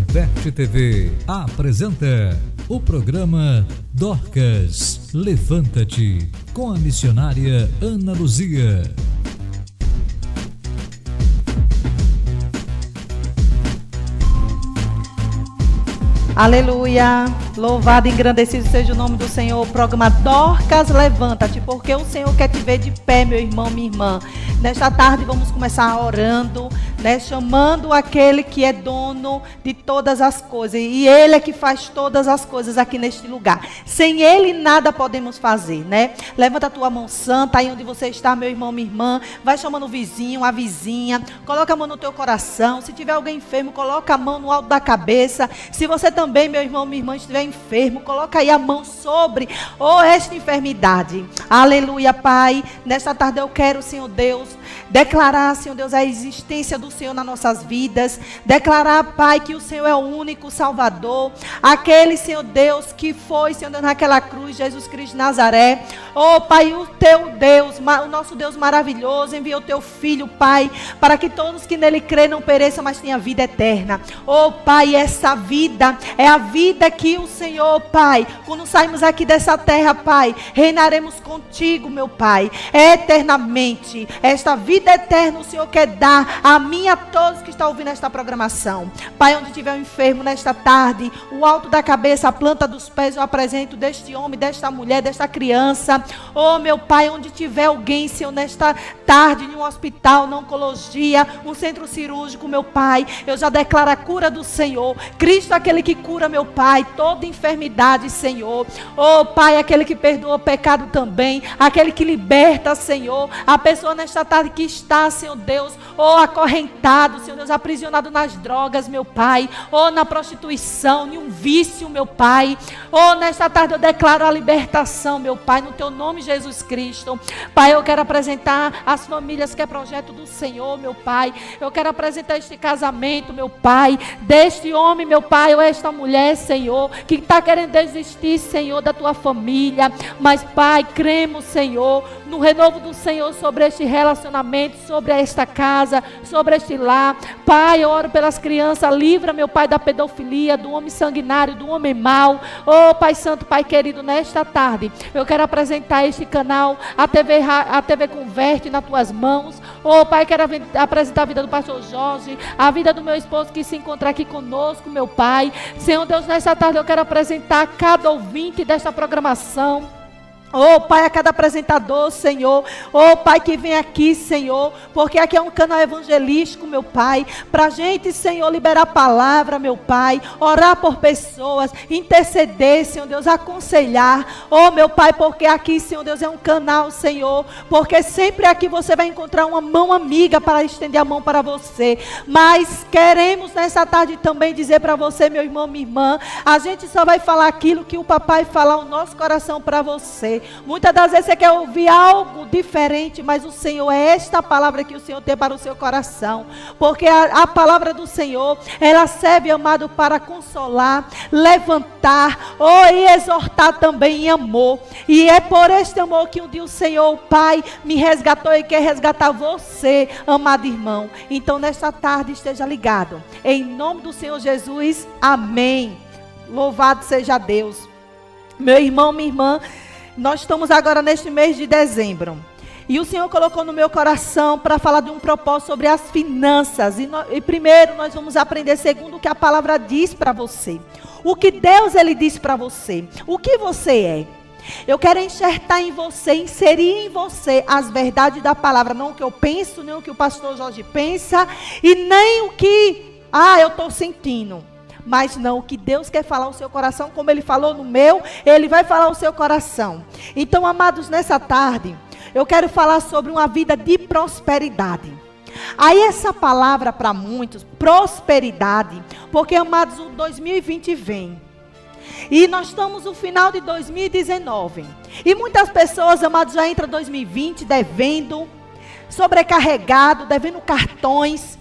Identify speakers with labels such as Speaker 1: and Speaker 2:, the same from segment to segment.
Speaker 1: Converte TV apresenta o programa Dorcas, Levanta-te, com a missionária Ana Luzia.
Speaker 2: Aleluia, louvado e engrandecido seja o nome do Senhor. O programa Dorcas, levanta-te, porque o Senhor quer te ver de pé, meu irmão, minha irmã. Nesta tarde vamos começar orando, chamando aquele que é dono de todas as coisas, e Ele é que faz todas as coisas aqui neste lugar. Sem Ele nada podemos fazer, Levanta a tua mão santa aí onde você está, meu irmão, minha irmã. Vai chamando o vizinho, a vizinha. Coloca a mão no teu coração. Se tiver alguém enfermo, coloca a mão no alto da cabeça. Se você também, meu irmão, minha irmã, estiver enfermo, coloca aí a mão sobre esta enfermidade. Aleluia, Pai. Nesta tarde eu quero, Senhor Deus, declarar, Senhor Deus, a existência do Senhor nas nossas vidas. Declarar, Pai, que o Senhor é o único Salvador. Aquele, Senhor Deus, que foi, Senhor Deus, naquela cruz, Jesus Cristo de Nazaré. Oh, Pai, o teu Deus, o nosso Deus maravilhoso, enviou o teu Filho, Pai, para que todos que nele crêem não pereçam, mas tenham vida eterna. Oh, Pai, essa vida é a vida que o Senhor, Pai, quando saímos aqui dessa terra, Pai, reinaremos contigo, meu Pai, eternamente. Esta vida eterna o Senhor quer dar a mim e a todos que estão ouvindo esta programação. Pai, onde tiver um enfermo nesta tarde, o alto da cabeça, a planta dos pés, eu apresento deste homem, desta mulher, desta criança. Oh, meu Pai, onde tiver alguém, Senhor, nesta tarde, em um hospital, na oncologia, um centro cirúrgico, meu Pai, eu já declaro a cura do Senhor. Cristo, aquele que cura, meu Pai, toda enfermidade, Senhor. Oh, Pai, aquele que perdoa o pecado também, aquele que liberta, Senhor. A pessoa nesta tarde que está, Senhor Deus, acorrentado, Senhor Deus, aprisionado nas drogas, meu Pai, na prostituição, em um vício, meu Pai. Nesta tarde eu declaro a libertação, meu Pai, no teu nome, Jesus Cristo. Pai, eu quero apresentar as famílias que é projeto do Senhor, meu Pai. Eu quero apresentar este casamento, meu Pai, deste homem, meu Pai, ou esta mulher, Senhor, que está querendo desistir, Senhor, da tua família. Mas, Pai, cremos, Senhor, no renovo do Senhor sobre este relacionamento, sobre esta casa, sobre este lar. Pai, eu oro pelas crianças, livra, meu Pai, da pedofilia, do homem sanguinário, do homem mau. Oh, Pai Santo, Pai querido, nesta tarde, eu quero apresentar este canal, a TV Converte nas tuas mãos. Oh, Pai, quero apresentar a vida do pastor Jorge, a vida do meu esposo que se encontra aqui conosco, meu Pai. Senhor Deus, nesta tarde eu quero apresentar cada ouvinte desta programação. Oh, Pai, a cada apresentador, Senhor. Oh, Pai, que vem aqui, Senhor, porque aqui é um canal evangelístico, meu Pai, pra gente, Senhor, liberar a palavra, meu Pai, orar por pessoas, interceder, Senhor Deus, aconselhar. Oh, meu Pai, porque aqui, Senhor Deus, é um canal, Senhor, porque sempre aqui você vai encontrar uma mão amiga para estender a mão para você. Mas queremos nessa tarde também dizer para você, meu irmão, minha irmã, a gente só vai falar aquilo que o papai falar no nosso coração para você. Muitas das vezes você quer ouvir algo diferente, mas o Senhor é esta palavra que o Senhor tem para o seu coração, porque a palavra do Senhor, ela serve, amado, para consolar, levantar, e exortar também em amor. E é por este amor que um dia o Senhor, o Pai, me resgatou e quer resgatar você, amado irmão. Então nesta tarde esteja ligado, em nome do Senhor Jesus, amém. Louvado seja Deus. Meu irmão, minha irmã, nós estamos agora neste mês de dezembro. E o Senhor colocou no meu coração para falar de um propósito sobre as finanças. E primeiro nós vamos aprender segundo o que a palavra diz para você. O que Deus ele diz para você. O que você é. Eu quero enxertar em você, inserir em você as verdades da palavra. Não o que eu penso, nem o que o pastor Jorge pensa. E nem o que eu estou sentindo. Mas não, o que Deus quer falar ao seu coração, como Ele falou no meu, Ele vai falar ao seu coração. Então, amados, nessa tarde, eu quero falar sobre uma vida de prosperidade. Aí essa palavra para muitos, prosperidade, porque, amados, o 2020 vem. E nós estamos no final de 2019. E muitas pessoas, amados, já entram em 2020 devendo, sobrecarregado, devendo cartões.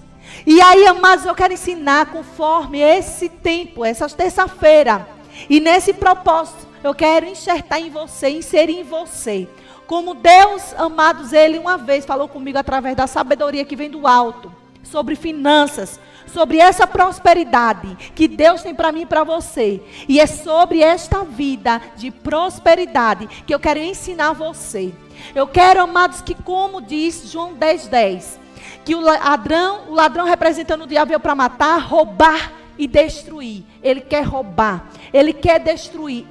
Speaker 2: E aí, amados, eu quero ensinar conforme esse tempo, essa terça-feira. E nesse propósito, eu quero enxertar em você, inserir em você. Como Deus, amados, Ele uma vez falou comigo através da sabedoria que vem do alto. Sobre finanças, sobre essa prosperidade que Deus tem para mim e para você. E é sobre esta vida de prosperidade que eu quero ensinar você. Eu quero, amados, que como diz João 10:10, que o ladrão representando o diabo veio para matar, roubar e destruir. Ele quer roubar, ele quer destruir.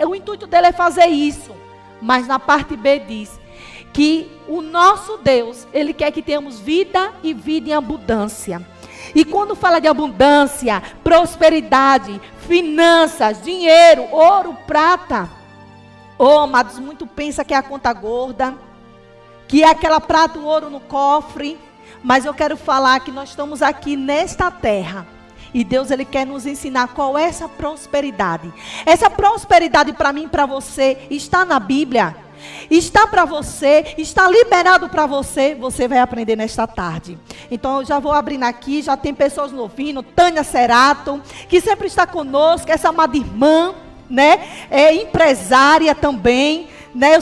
Speaker 2: O intuito dele é fazer isso. Mas na parte B diz que o nosso Deus, ele quer que tenhamos vida e vida em abundância. E quando fala de abundância, prosperidade, finanças, dinheiro, ouro, prata, amados, muito pensa que é a conta gorda, que é aquela prata, o ouro no cofre. Mas eu quero falar que nós estamos aqui nesta terra. E Deus, ele quer nos ensinar qual é essa prosperidade. Essa prosperidade para mim e para você está na Bíblia. Está para você, está liberado para você. Você vai aprender nesta tarde. Então eu já vou abrindo aqui, já tem pessoas no ouvindo. Tânia Cerato, que sempre está conosco, essa amada irmã, né? É empresária também, né?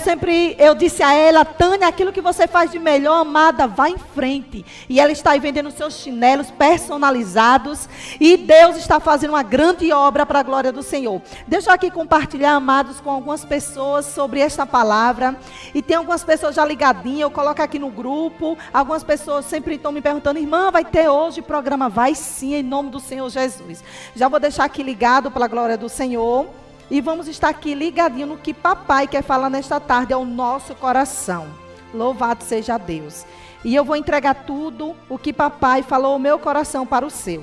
Speaker 2: Eu disse a ela: Tânia, aquilo que você faz de melhor, amada, vá em frente. E ela está aí vendendo seus chinelos personalizados. E Deus está fazendo uma grande obra para a glória do Senhor. Deixa eu aqui compartilhar, amados, com algumas pessoas sobre esta palavra. E tem algumas pessoas já ligadinhas, eu coloco aqui no grupo. Algumas pessoas sempre estão me perguntando: irmã, vai ter hoje programa? Vai sim, em nome do Senhor Jesus. Já vou deixar aqui ligado para a glória do Senhor. E vamos estar aqui ligadinho no que papai quer falar nesta tarde ao nosso coração. Louvado seja Deus. E eu vou entregar tudo o que papai falou ao meu coração para o seu.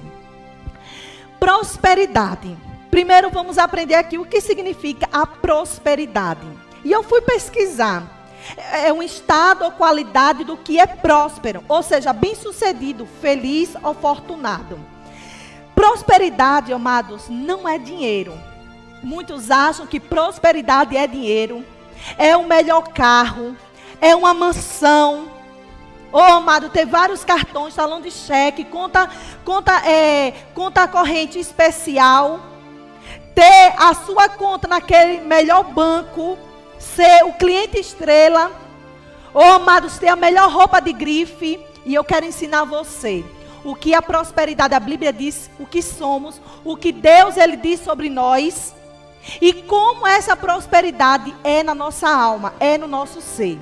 Speaker 2: Prosperidade. Primeiro vamos aprender aqui o que significa a prosperidade. E eu fui pesquisar. É um estado ou qualidade do que é próspero. Ou seja, bem-sucedido, feliz ou fortunado. Prosperidade, amados, não é dinheiro. Muitos acham que prosperidade é dinheiro, é o melhor carro, é uma mansão. Amado, ter vários cartões, talão de cheque, conta corrente especial, ter a sua conta naquele melhor banco, ser o cliente estrela. Amados, ter a melhor roupa de grife. E eu quero ensinar você o que a prosperidade, a Bíblia diz, o que somos, o que Deus, ele diz sobre nós. E como essa prosperidade é na nossa alma, é no nosso ser.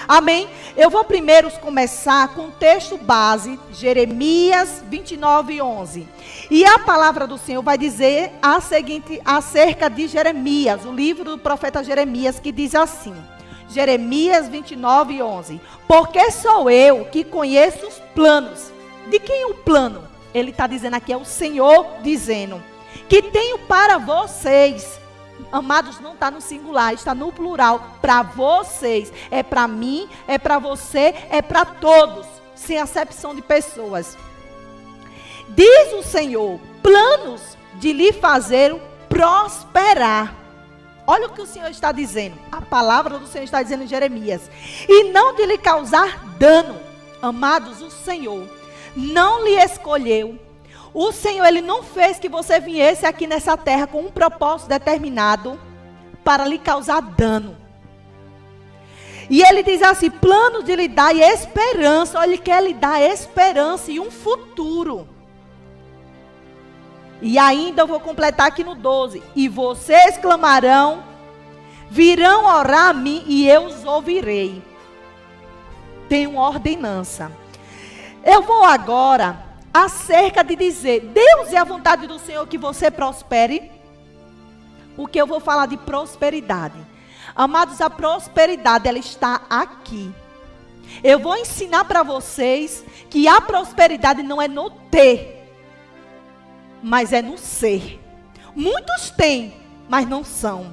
Speaker 2: Amém? Eu vou primeiro começar com o texto base, Jeremias 29:11. E a palavra do Senhor vai dizer a seguinte, acerca de Jeremias, o livro do profeta Jeremias, que diz assim, Jeremias 29:11. Porque sou eu que conheço os planos. De quem é o plano? Ele está dizendo aqui, é o Senhor dizendo, que tenho para vocês. Amados, não está no singular, está no plural. Para vocês, é para mim, é para você, é para todos, sem acepção de pessoas. Diz o Senhor, planos de lhe fazer prosperar. Olha o que o Senhor está dizendo. A palavra do Senhor está dizendo em Jeremias. E não de lhe causar dano. Amados, o Senhor não lhe escolheu. O Senhor, ele não fez que você viesse aqui nessa terra com um propósito determinado para lhe causar dano. E ele diz assim, plano de lhe dar esperança. Olha, ele quer lhe dar esperança e um futuro. E ainda eu vou completar aqui no 12. E vocês clamarão, virão orar a mim e eu os ouvirei. Tem uma ordenança. Eu vou agora acerca de dizer, Deus é a vontade do Senhor que você prospere. O que eu vou falar de prosperidade. Amados, a prosperidade, ela está aqui. Eu vou ensinar para vocês que a prosperidade não é no ter, mas é no ser. Muitos têm, mas não são.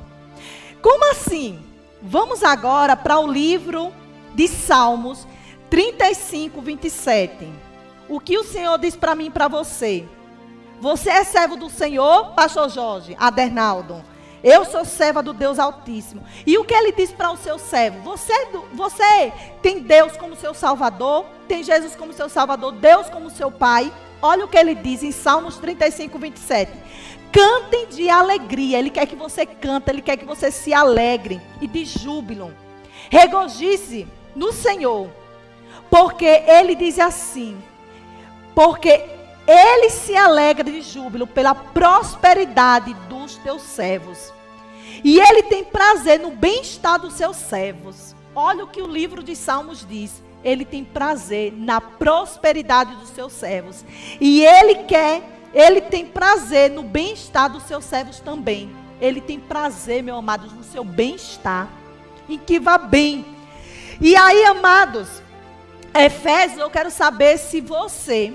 Speaker 2: Como assim? Vamos agora para o livro de Salmos 35:27. O que o Senhor diz para mim e para você? Você é servo do Senhor, pastor Jorge, Adernaldo? Eu sou serva do Deus Altíssimo. E o que ele diz para o seu servo? Você tem Deus como seu Salvador? Tem Jesus como seu Salvador? Deus como seu Pai? Olha o que ele diz em Salmos 35:27. Cantem de alegria. Ele quer que você cante, ele quer que você se alegre. E de júbilo. Regozije-se no Senhor. Porque ele diz assim. Porque Ele se alegra de júbilo pela prosperidade dos teus servos. E ele tem prazer no bem-estar dos seus servos. Olha o que o livro de Salmos diz. Ele tem prazer na prosperidade dos seus servos. E ele tem prazer no bem-estar dos seus servos também. Ele tem prazer, meus amados, no seu bem-estar. Em que vá bem. E aí, amados, Efésios, eu quero saber se você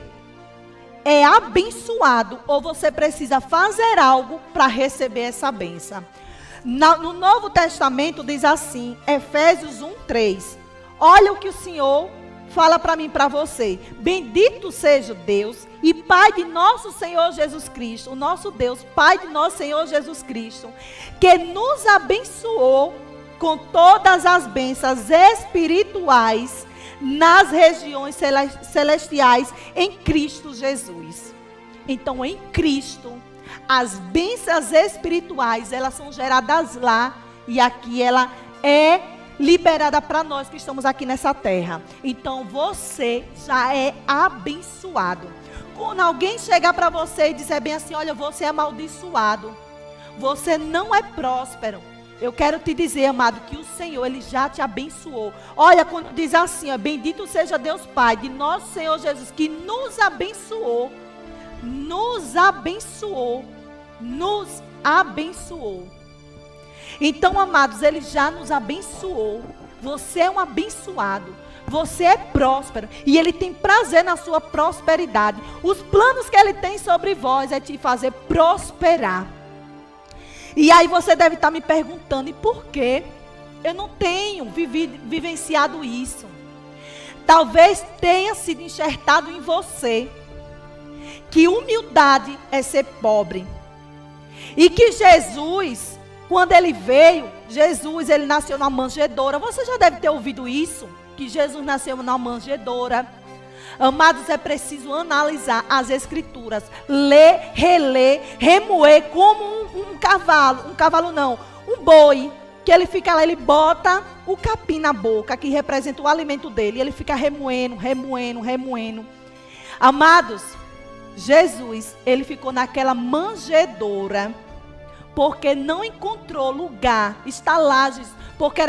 Speaker 2: é abençoado ou você precisa fazer algo para receber essa bênção. No Novo Testamento diz assim, Efésios 1:3. Olha o que o Senhor fala para mim e para você. Bendito seja Deus e Pai de nosso Senhor Jesus Cristo, o nosso Deus, Pai de nosso Senhor Jesus Cristo, que nos abençoou com todas as bênçãos espirituais nas regiões celestiais em Cristo Jesus. Então, em Cristo, as bênçãos espirituais, elas são geradas lá e aqui ela é liberada para nós que estamos aqui nessa terra. Então, você já é abençoado. Quando alguém chegar para você e dizer bem assim, olha, você é amaldiçoado, você não é próspero, eu quero te dizer, amado, que o Senhor, Ele já te abençoou. Olha, quando diz assim, ó, bendito seja Deus Pai, de nosso Senhor Jesus, que nos abençoou. Nos abençoou. Nos abençoou. Então, amados, Ele já nos abençoou. Você é um abençoado. Você é próspero. E Ele tem prazer na sua prosperidade. Os planos que Ele tem sobre vós é te fazer prosperar. E aí você deve estar me perguntando, e por quê? Eu não tenho vivenciado isso. Talvez tenha sido enxertado em você que humildade é ser pobre. E que Jesus, quando Ele veio, Ele nasceu numa manjedoura. Você já deve ter ouvido isso, que Jesus nasceu numa manjedoura. Amados, é preciso analisar as escrituras, ler, reler, remoer como um boi, que ele fica lá, ele bota o capim na boca, que representa o alimento dele, e ele fica remoendo. Amados, Jesus, ele ficou naquela manjedoura, porque não encontrou lugar, estalagens, porque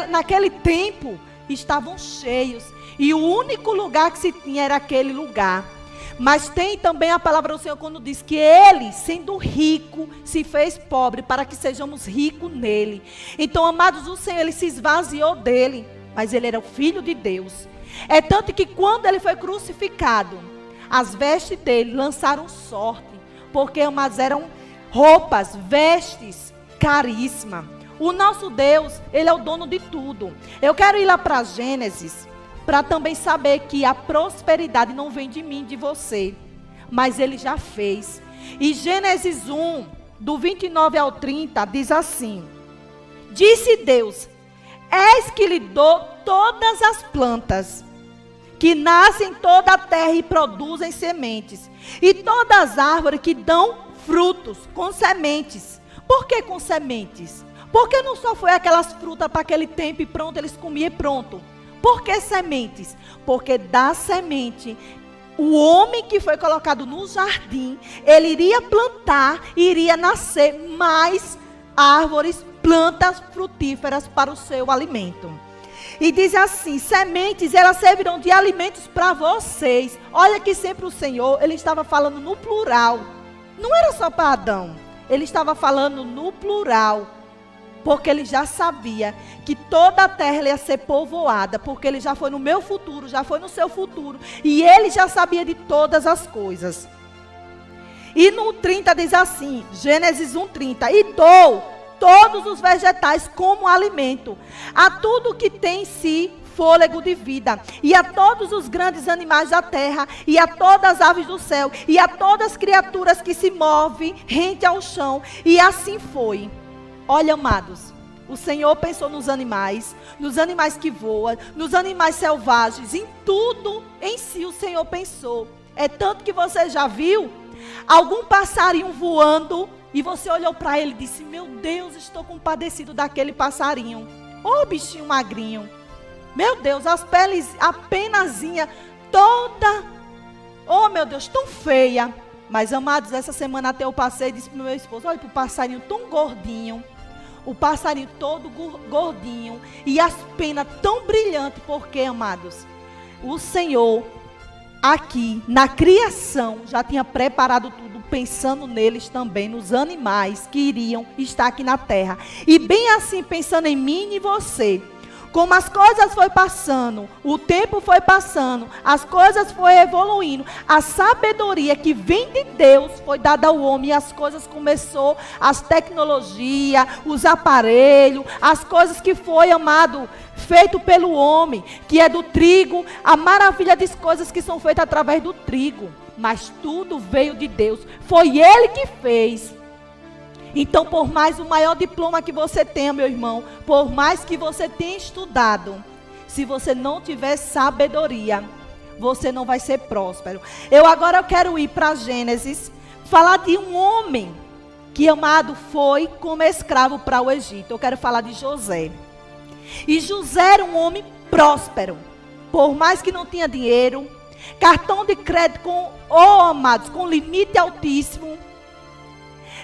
Speaker 2: naquele tempo estavam cheios. E o único lugar que se tinha era aquele lugar. Mas tem também a palavra do Senhor quando diz que Ele, sendo rico, se fez pobre para que sejamos ricos nele. Então, amados, o Senhor, Ele se esvaziou dele, mas Ele era o Filho de Deus. É tanto que quando Ele foi crucificado, as vestes dele lançaram sorte, porque, amados, eram roupas, vestes, carisma. O nosso Deus, Ele é o dono de tudo. Eu quero ir lá para Gênesis, para também saber que a prosperidade não vem de mim, de você, mas Ele já fez. E Gênesis 1, do 29 ao 30, diz assim: disse Deus, eis que lhe dou todas as plantas, que nascem em toda a terra e produzem sementes, e todas as árvores que dão frutos com sementes. Por que com sementes? Porque não só foi aquelas frutas para aquele tempo e pronto, eles comiam e pronto. Por que sementes? Porque da semente, o homem que foi colocado no jardim, ele iria plantar, iria nascer mais árvores, plantas frutíferas para o seu alimento. E diz assim, sementes, elas servirão de alimentos para vocês. Olha que sempre o Senhor, Ele estava falando no plural. Não era só para Adão, Ele estava falando no plural. Porque Ele já sabia que toda a terra ia ser povoada, porque Ele já foi no meu futuro, já foi no seu futuro. E Ele já sabia de todas as coisas. E no 30 diz assim, Gênesis 1:30, e dou todos os vegetais como alimento, a tudo que tem em si fôlego de vida, e a todos os grandes animais da terra, e a todas as aves do céu, e a todas as criaturas que se movem rente ao chão. E assim foi. Olha, amados, o Senhor pensou nos animais que voam, nos animais selvagens, em tudo em si o Senhor pensou. É tanto que você já viu algum passarinho voando e você olhou para ele e disse, meu Deus, estou compadecido daquele passarinho. Ô bichinho magrinho, meu Deus, as peles, a penazinha toda Oh, meu Deus, tão feia. Mas, amados, essa semana até eu passei e disse para o meu esposo, olha para o passarinho tão gordinho. O passarinho todo gordinho. E as penas tão brilhantes. Porque, amados, o Senhor, aqui, na criação, já tinha preparado tudo, pensando neles também, nos animais que iriam estar aqui na terra. E bem assim, pensando em mim e em você. Como as coisas foi passando, o tempo foi passando, as coisas foi evoluindo, a sabedoria que vem de Deus foi dada ao homem, e as coisas começou, as tecnologias, os aparelhos, as coisas que foi, amado, feito pelo homem, que é do trigo, a maravilha das coisas que são feitas através do trigo, mas tudo veio de Deus, foi Ele que fez. Então, por mais o maior diploma que você tenha, meu irmão, por mais que você tenha estudado, se você não tiver sabedoria, você não vai ser próspero. Agora eu quero ir para Gênesis, falar de um homem que, amado, foi como escravo para o Egito. Eu quero falar de José. E José era um homem próspero, por mais que não tinha dinheiro, cartão de crédito amados, com limite altíssimo.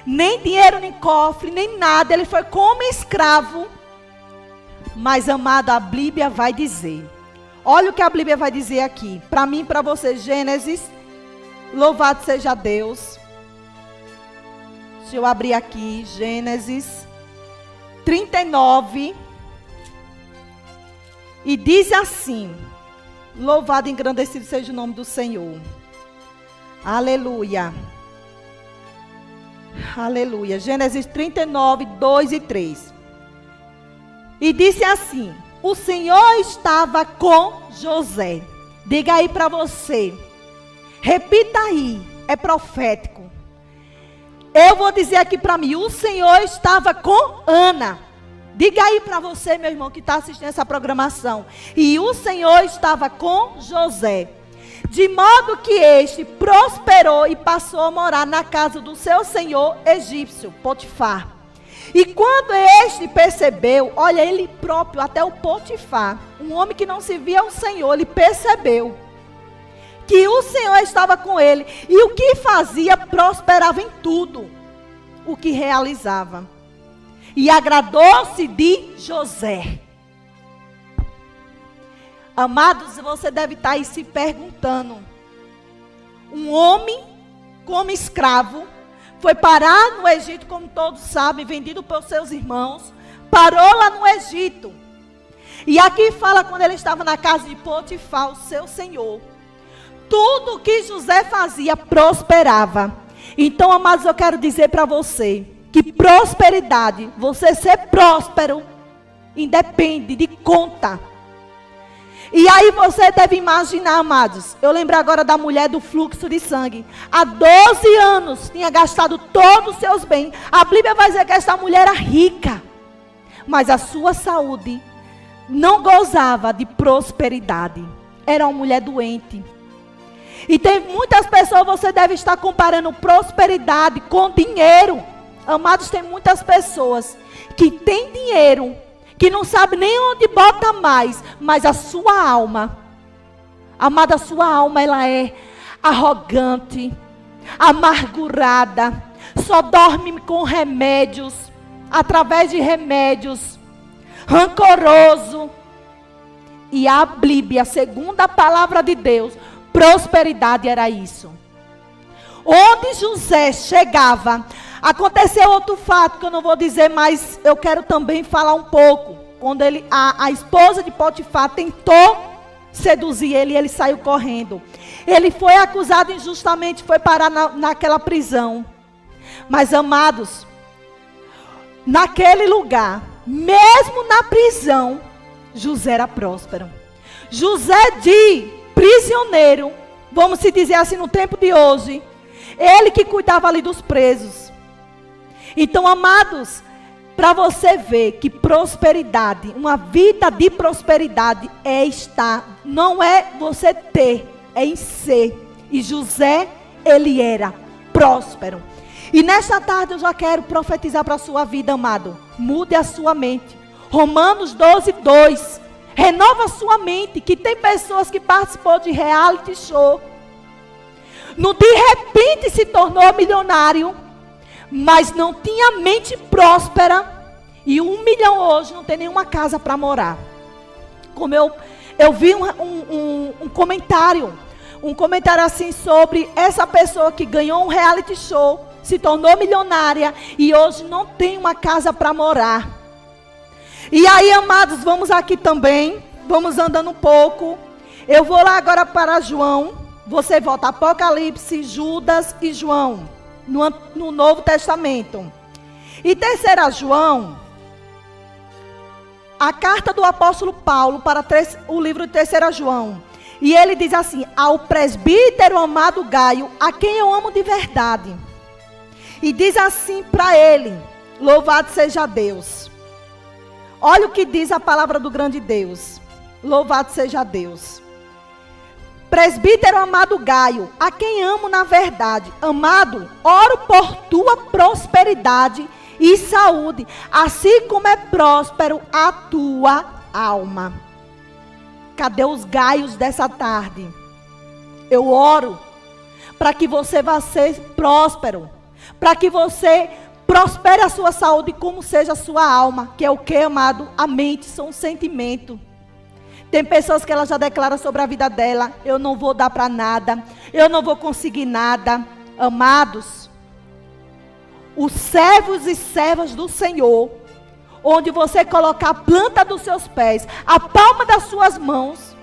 Speaker 2: Nem dinheiro, nem cofre, nem nada. Ele foi como escravo. Mas, amado, a Bíblia vai dizer. Olha o que a Bíblia vai dizer aqui. Para mim e para você, Gênesis. Louvado seja Deus. Deixa eu abrir aqui. Gênesis 39. E diz assim. Louvado e engrandecido seja o nome do Senhor. Aleluia. Aleluia. Gênesis 39, 2 e 3. E disse assim: o Senhor estava com José. Diga aí para você. Repita aí. É profético. Eu vou dizer aqui para mim. O Senhor estava com Ana. Diga aí para você, meu irmão, que está assistindo essa programação. E o Senhor estava com José. De modo que este prosperou e passou a morar na casa do seu senhor egípcio, Potifar. E quando este percebeu, olha, ele próprio, até o Potifar, um homem que não se via ao Senhor, ele percebeu que o Senhor estava com ele. E o que fazia, prosperava em tudo o que realizava. E agradou-se de José. Amados, você deve estar aí se perguntando. Um homem como escravo foi parar no Egito, como todos sabem, vendido pelos seus irmãos. Parou lá no Egito. E aqui fala quando ele estava na casa de Potifar, o seu senhor. Tudo que José fazia prosperava. Então, amados, eu quero dizer para você que prosperidade, você ser próspero, independe de conta. E aí você deve imaginar, amados, eu lembro agora da mulher do fluxo de sangue. Há 12 anos tinha gastado todos os seus bens. A Bíblia vai dizer que essa mulher era rica, mas a sua saúde não gozava de prosperidade. Era uma mulher doente. E tem muitas pessoas, você deve estar comparando prosperidade com dinheiro. Amados, tem muitas pessoas que têm dinheiro, que não sabe nem onde bota mais, mas a sua alma, amada, a sua alma, ela é arrogante, amargurada, só dorme com remédios, através de remédios, rancoroso. E a Bíblia, segundo a palavra de Deus, prosperidade era isso. Onde José chegava, aconteceu outro fato que eu não vou dizer, mas eu quero também falar um pouco. Quando a esposa de Potifar tentou seduzir ele, ele saiu correndo. Ele foi acusado injustamente, foi parar naquela prisão. Mas, amados, naquele lugar, mesmo na prisão, José era próspero. José de prisioneiro, vamos se dizer assim no tempo de hoje, ele que cuidava ali dos presos. Então, amados, para você ver que prosperidade, uma vida de prosperidade é estar, não é você ter, é em ser. E José, ele era próspero. E nesta tarde eu já quero profetizar para a sua vida, amado. Mude a sua mente. Romanos 12, 2. Renova a sua mente, que tem pessoas que participou de reality show. de repente se tornou milionário, mas não tinha mente próspera, e 1 milhão hoje não tem nenhuma casa para morar. Como eu vi um comentário assim sobre essa pessoa que ganhou um reality show, se tornou milionária e hoje não tem uma casa para morar. E aí, amados, vamos aqui também, vamos andando um pouco. Eu vou lá agora para João. Você volta Apocalipse, Judas e João, no Novo Testamento. E 3 João, a carta do apóstolo Paulo para o livro de 3 João. E ele diz assim: ao presbítero amado Gaio, a quem eu amo de verdade. E diz assim para ele: louvado seja Deus. Olha o que diz a palavra do grande Deus. Louvado seja Deus. Presbítero amado Gaio, a quem amo na verdade. Amado, oro por tua prosperidade e saúde, assim como é próspero a tua alma. Cadê os Gaios dessa tarde? Eu oro para que você vá ser próspero, para que você prospere a sua saúde como seja a sua alma, que é o que, amado? A mente, são um sentimento. Tem pessoas que ela já declara sobre a vida dela: eu não vou dar para nada, eu não vou conseguir nada. Amados, os servos e servas do Senhor, onde você colocar a planta dos seus pés, a palma das suas mãos,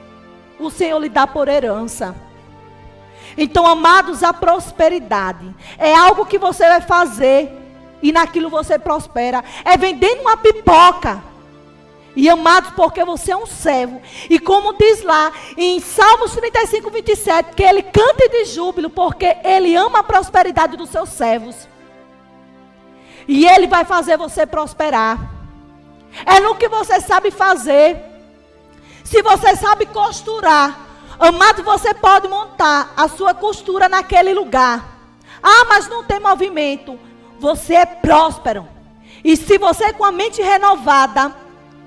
Speaker 2: o Senhor lhe dá por herança. Então, amados, a prosperidade é algo que você vai fazer e naquilo você prospera. É vendendo uma pipoca. E amados, porque você é um servo. E como diz lá em Salmos 35, 27, que ele canta de júbilo, porque ele ama a prosperidade dos seus servos. E ele vai fazer você prosperar. É no que você sabe fazer. Se você sabe costurar, amado, você pode montar a sua costura naquele lugar. Ah, mas não tem movimento. Você é próspero. E se você com a mente renovada,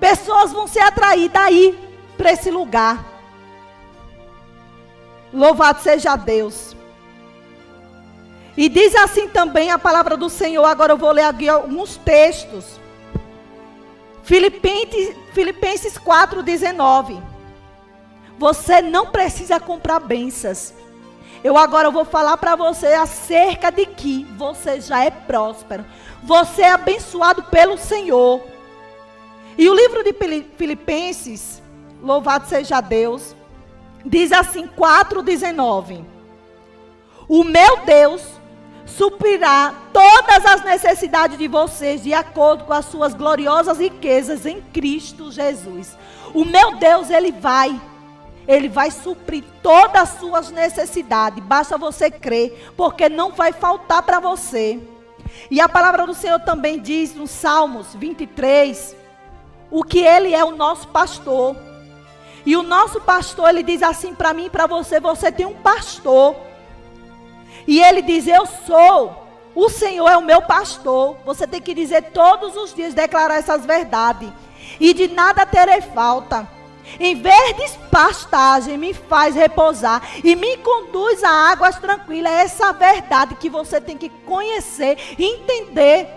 Speaker 2: pessoas vão ser atraídas aí para esse lugar. Louvado seja Deus. E diz assim também a palavra do Senhor. Agora eu vou ler aqui alguns textos. Filipenses 4:19. Você não precisa comprar bênçãos. Eu agora vou falar para você acerca de que você já é próspero. Você é abençoado pelo Senhor. E o livro de Filipenses, louvado seja Deus, diz assim, 4:19. O meu Deus suprirá todas as necessidades de vocês de acordo com as suas gloriosas riquezas em Cristo Jesus. O meu Deus, Ele vai suprir todas as suas necessidades. Basta você crer, porque não vai faltar para você. E a palavra do Senhor também diz no Salmos 23, o que Ele é o nosso pastor. E o nosso pastor, Ele diz assim para mim e para você: você tem um pastor. E Ele diz: eu sou, o Senhor é o meu pastor. Você tem que dizer todos os dias, declarar essas verdades. E de nada terei falta. Em verdes pastagem me faz repousar e me conduz a águas tranquilas. É essa verdade que você tem que conhecer, entender,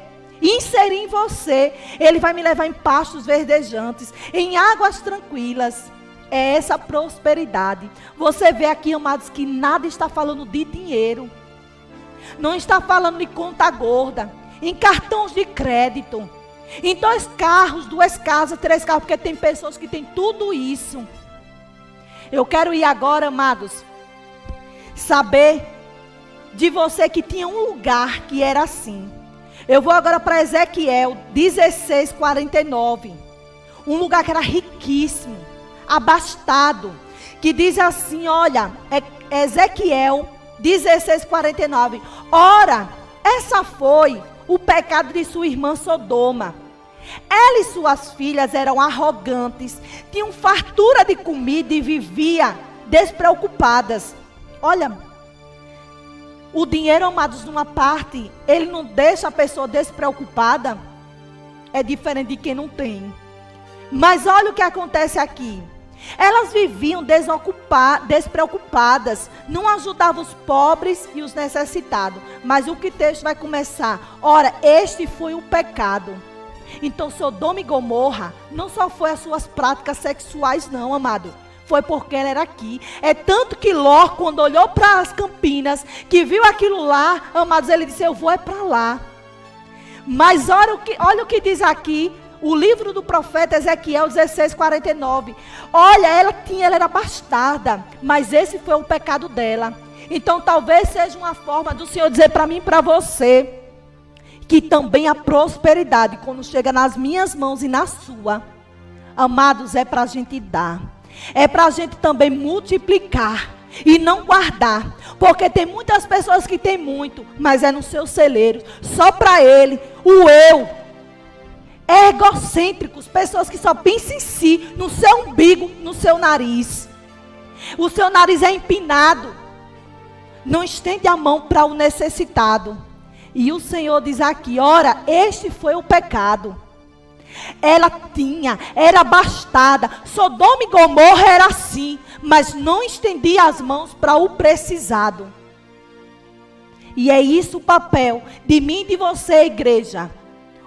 Speaker 2: inserir em você. Ele vai me levar em pastos verdejantes, em águas tranquilas. É essa prosperidade. Você vê aqui, amados, que nada está falando de dinheiro. Não está falando de conta gorda, em cartões de crédito, em 2 carros, 2 casas, 3 carros, porque tem pessoas que têm tudo isso. Eu quero ir agora, amados, saber de você que tinha um lugar que era assim. Eu vou agora para Ezequiel 16:49. Um lugar que era riquíssimo, abastado, que diz assim, olha, Ezequiel 16:49. Ora, essa foi o pecado de sua irmã Sodoma. Ela e suas filhas eram arrogantes, tinham fartura de comida e viviam despreocupadas. Olha, o dinheiro, amados, numa parte, ele não deixa a pessoa despreocupada. É diferente de quem não tem. Mas olha o que acontece aqui. Elas viviam despreocupadas, não ajudavam os pobres e os necessitados. Mas o que o texto vai começar? Ora, este foi o pecado. Então, Sodoma e Gomorra não só foi as suas práticas sexuais, não, amado. Foi porque ela era aqui. É tanto que Ló, quando olhou para as campinas, que viu aquilo lá, amados, ele disse, eu vou é para lá. Mas olha o que diz aqui, o livro do profeta Ezequiel 16:49. Olha, ela era bastarda, mas esse foi o pecado dela. Então talvez seja uma forma do Senhor dizer para mim e para você, que também a prosperidade, quando chega nas minhas mãos e na sua, amados, é para a gente dar. É para a gente também multiplicar e não guardar. Porque tem muitas pessoas que têm muito, mas é no seu celeiro, só para ele, o eu. Egocêntricos, pessoas que só pensam em si, no seu umbigo, no seu nariz. O seu nariz é empinado. Não estende a mão para o necessitado. E o Senhor diz aqui, ora, este foi o pecado. Ela era bastada. Sodoma e Gomorra era assim, mas não estendia as mãos para o precisado. E é isso o papel de mim e de você, igreja.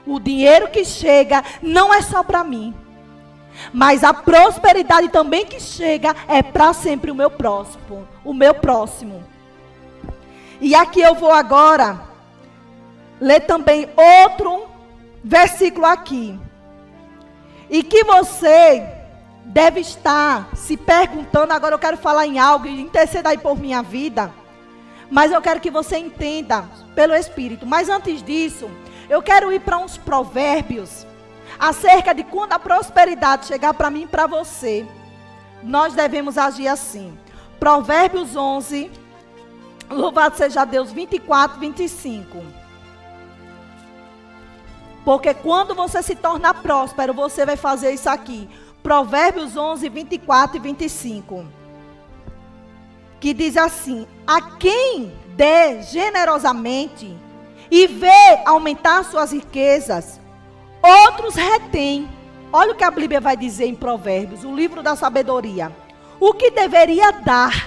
Speaker 2: O dinheiro que chega não é só para mim, mas a prosperidade também que chega é para sempre o meu próximo. E aqui eu vou agora ler também outro versículo aqui. E que você deve estar se perguntando, agora eu quero falar em algo e interceder aí por minha vida, mas eu quero que você entenda pelo Espírito. Mas antes disso, eu quero ir para uns provérbios acerca de quando a prosperidade chegar para mim e para você, nós devemos agir assim. Provérbios 11, louvado seja Deus, 24, 25. Porque quando você se torna próspero, você vai fazer isso aqui. Provérbios 11, 24 e 25. Que diz assim, a quem dê generosamente e vê aumentar suas riquezas, outros retém. Olha o que a Bíblia vai dizer em Provérbios, o livro da sabedoria. O que deveria dar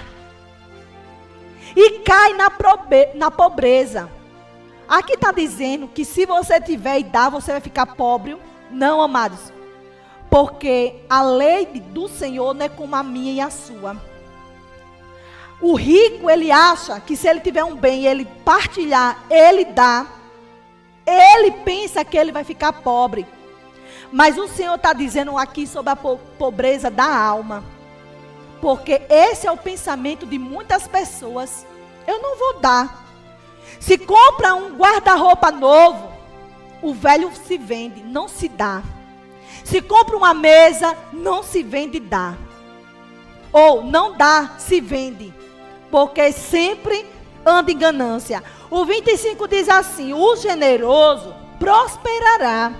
Speaker 2: e cai na pobreza. Aqui está dizendo que se você tiver e dar, você vai ficar pobre. Não, amados. Porque a lei do Senhor não é como a minha e a sua. O rico, ele acha que se ele tiver um bem e ele partilhar, ele dá, ele pensa que ele vai ficar pobre. Mas o Senhor está dizendo aqui sobre a pobreza da alma. Porque esse é o pensamento de muitas pessoas. Eu não vou dar. Se compra um guarda-roupa novo, o velho se vende, não se dá. Se compra uma mesa, não se vende e dá. Ou não dá, se vende. Porque sempre anda em ganância. O 25 diz assim, o generoso prosperará.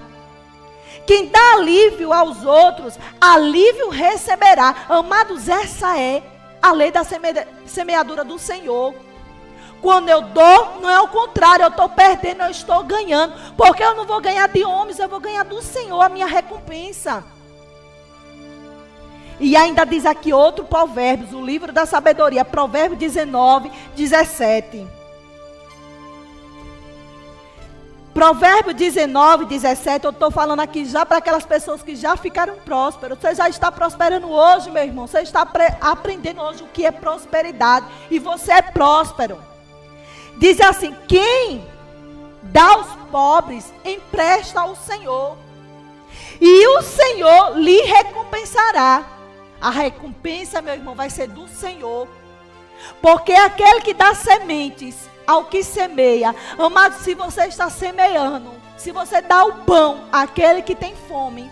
Speaker 2: Quem dá alívio aos outros, alívio receberá. Amados, essa é a lei da semeadura do Senhor. Quando eu dou, não é o contrário, eu estou perdendo, eu estou ganhando. Porque eu não vou ganhar de homens, eu vou ganhar do Senhor a minha recompensa. E ainda diz aqui outro provérbio, o livro da sabedoria, Provérbio 19, 17. Provérbio 19, 17, eu estou falando aqui já para aquelas pessoas que já ficaram prósperas. Você já está prosperando hoje, meu irmão. Você está aprendendo hoje o que é prosperidade. E você é próspero. Diz assim, quem dá aos pobres, empresta ao Senhor. E o Senhor lhe recompensará. A recompensa, meu irmão, vai ser do Senhor. Porque aquele que dá sementes ao que semeia. Amado, se você está semeando, se você dá o pão àquele que tem fome,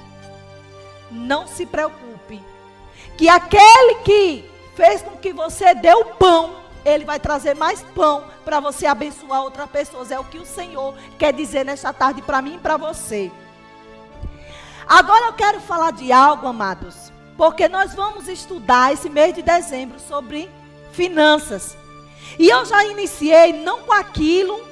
Speaker 2: não se preocupe. Que aquele que fez com que você dê o pão, ele vai trazer mais pão para você abençoar outras pessoas. É o que o Senhor quer dizer nesta tarde para mim e para você. Agora eu quero falar de algo, amados. Porque nós vamos estudar esse mês de dezembro sobre finanças. E eu já iniciei não com aquilo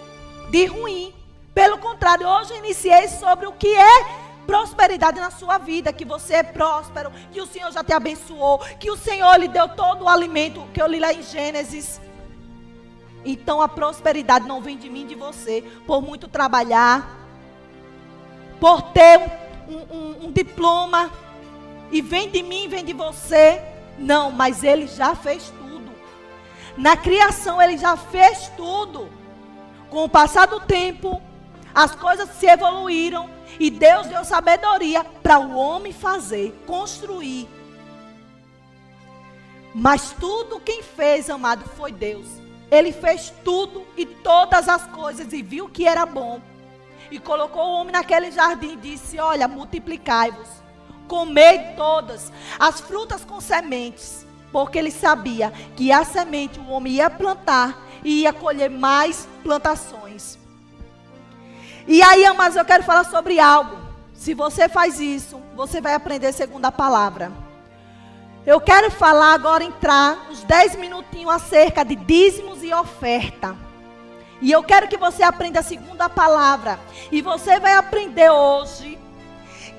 Speaker 2: de ruim. Pelo contrário, hoje eu iniciei sobre o que é prosperidade na sua vida, que você é próspero, que o Senhor já te abençoou, que o Senhor lhe deu todo o alimento que eu li lá em Gênesis. Então a prosperidade não vem de mim, de você, por muito trabalhar, por ter um diploma, e vem de mim, vem de você. Não, mas Ele já fez tudo. Na criação Ele já fez tudo. Com o passar do tempo, as coisas se evoluíram e Deus deu sabedoria para o homem fazer, construir. Mas tudo quem fez, amado, foi Deus. Ele fez tudo e todas as coisas e viu que era bom. E colocou o homem naquele jardim e disse: olha, multiplicai-vos, comei todas as frutas com sementes. Porque ele sabia que a semente o homem ia plantar e ia colher mais plantações. E aí, amados, eu quero falar sobre algo. Se você faz isso, você vai aprender segundo a palavra. Eu quero falar agora, entrar uns 10 minutinhos acerca de dízimos e oferta. E eu quero que você aprenda segundo a palavra. E você vai aprender hoje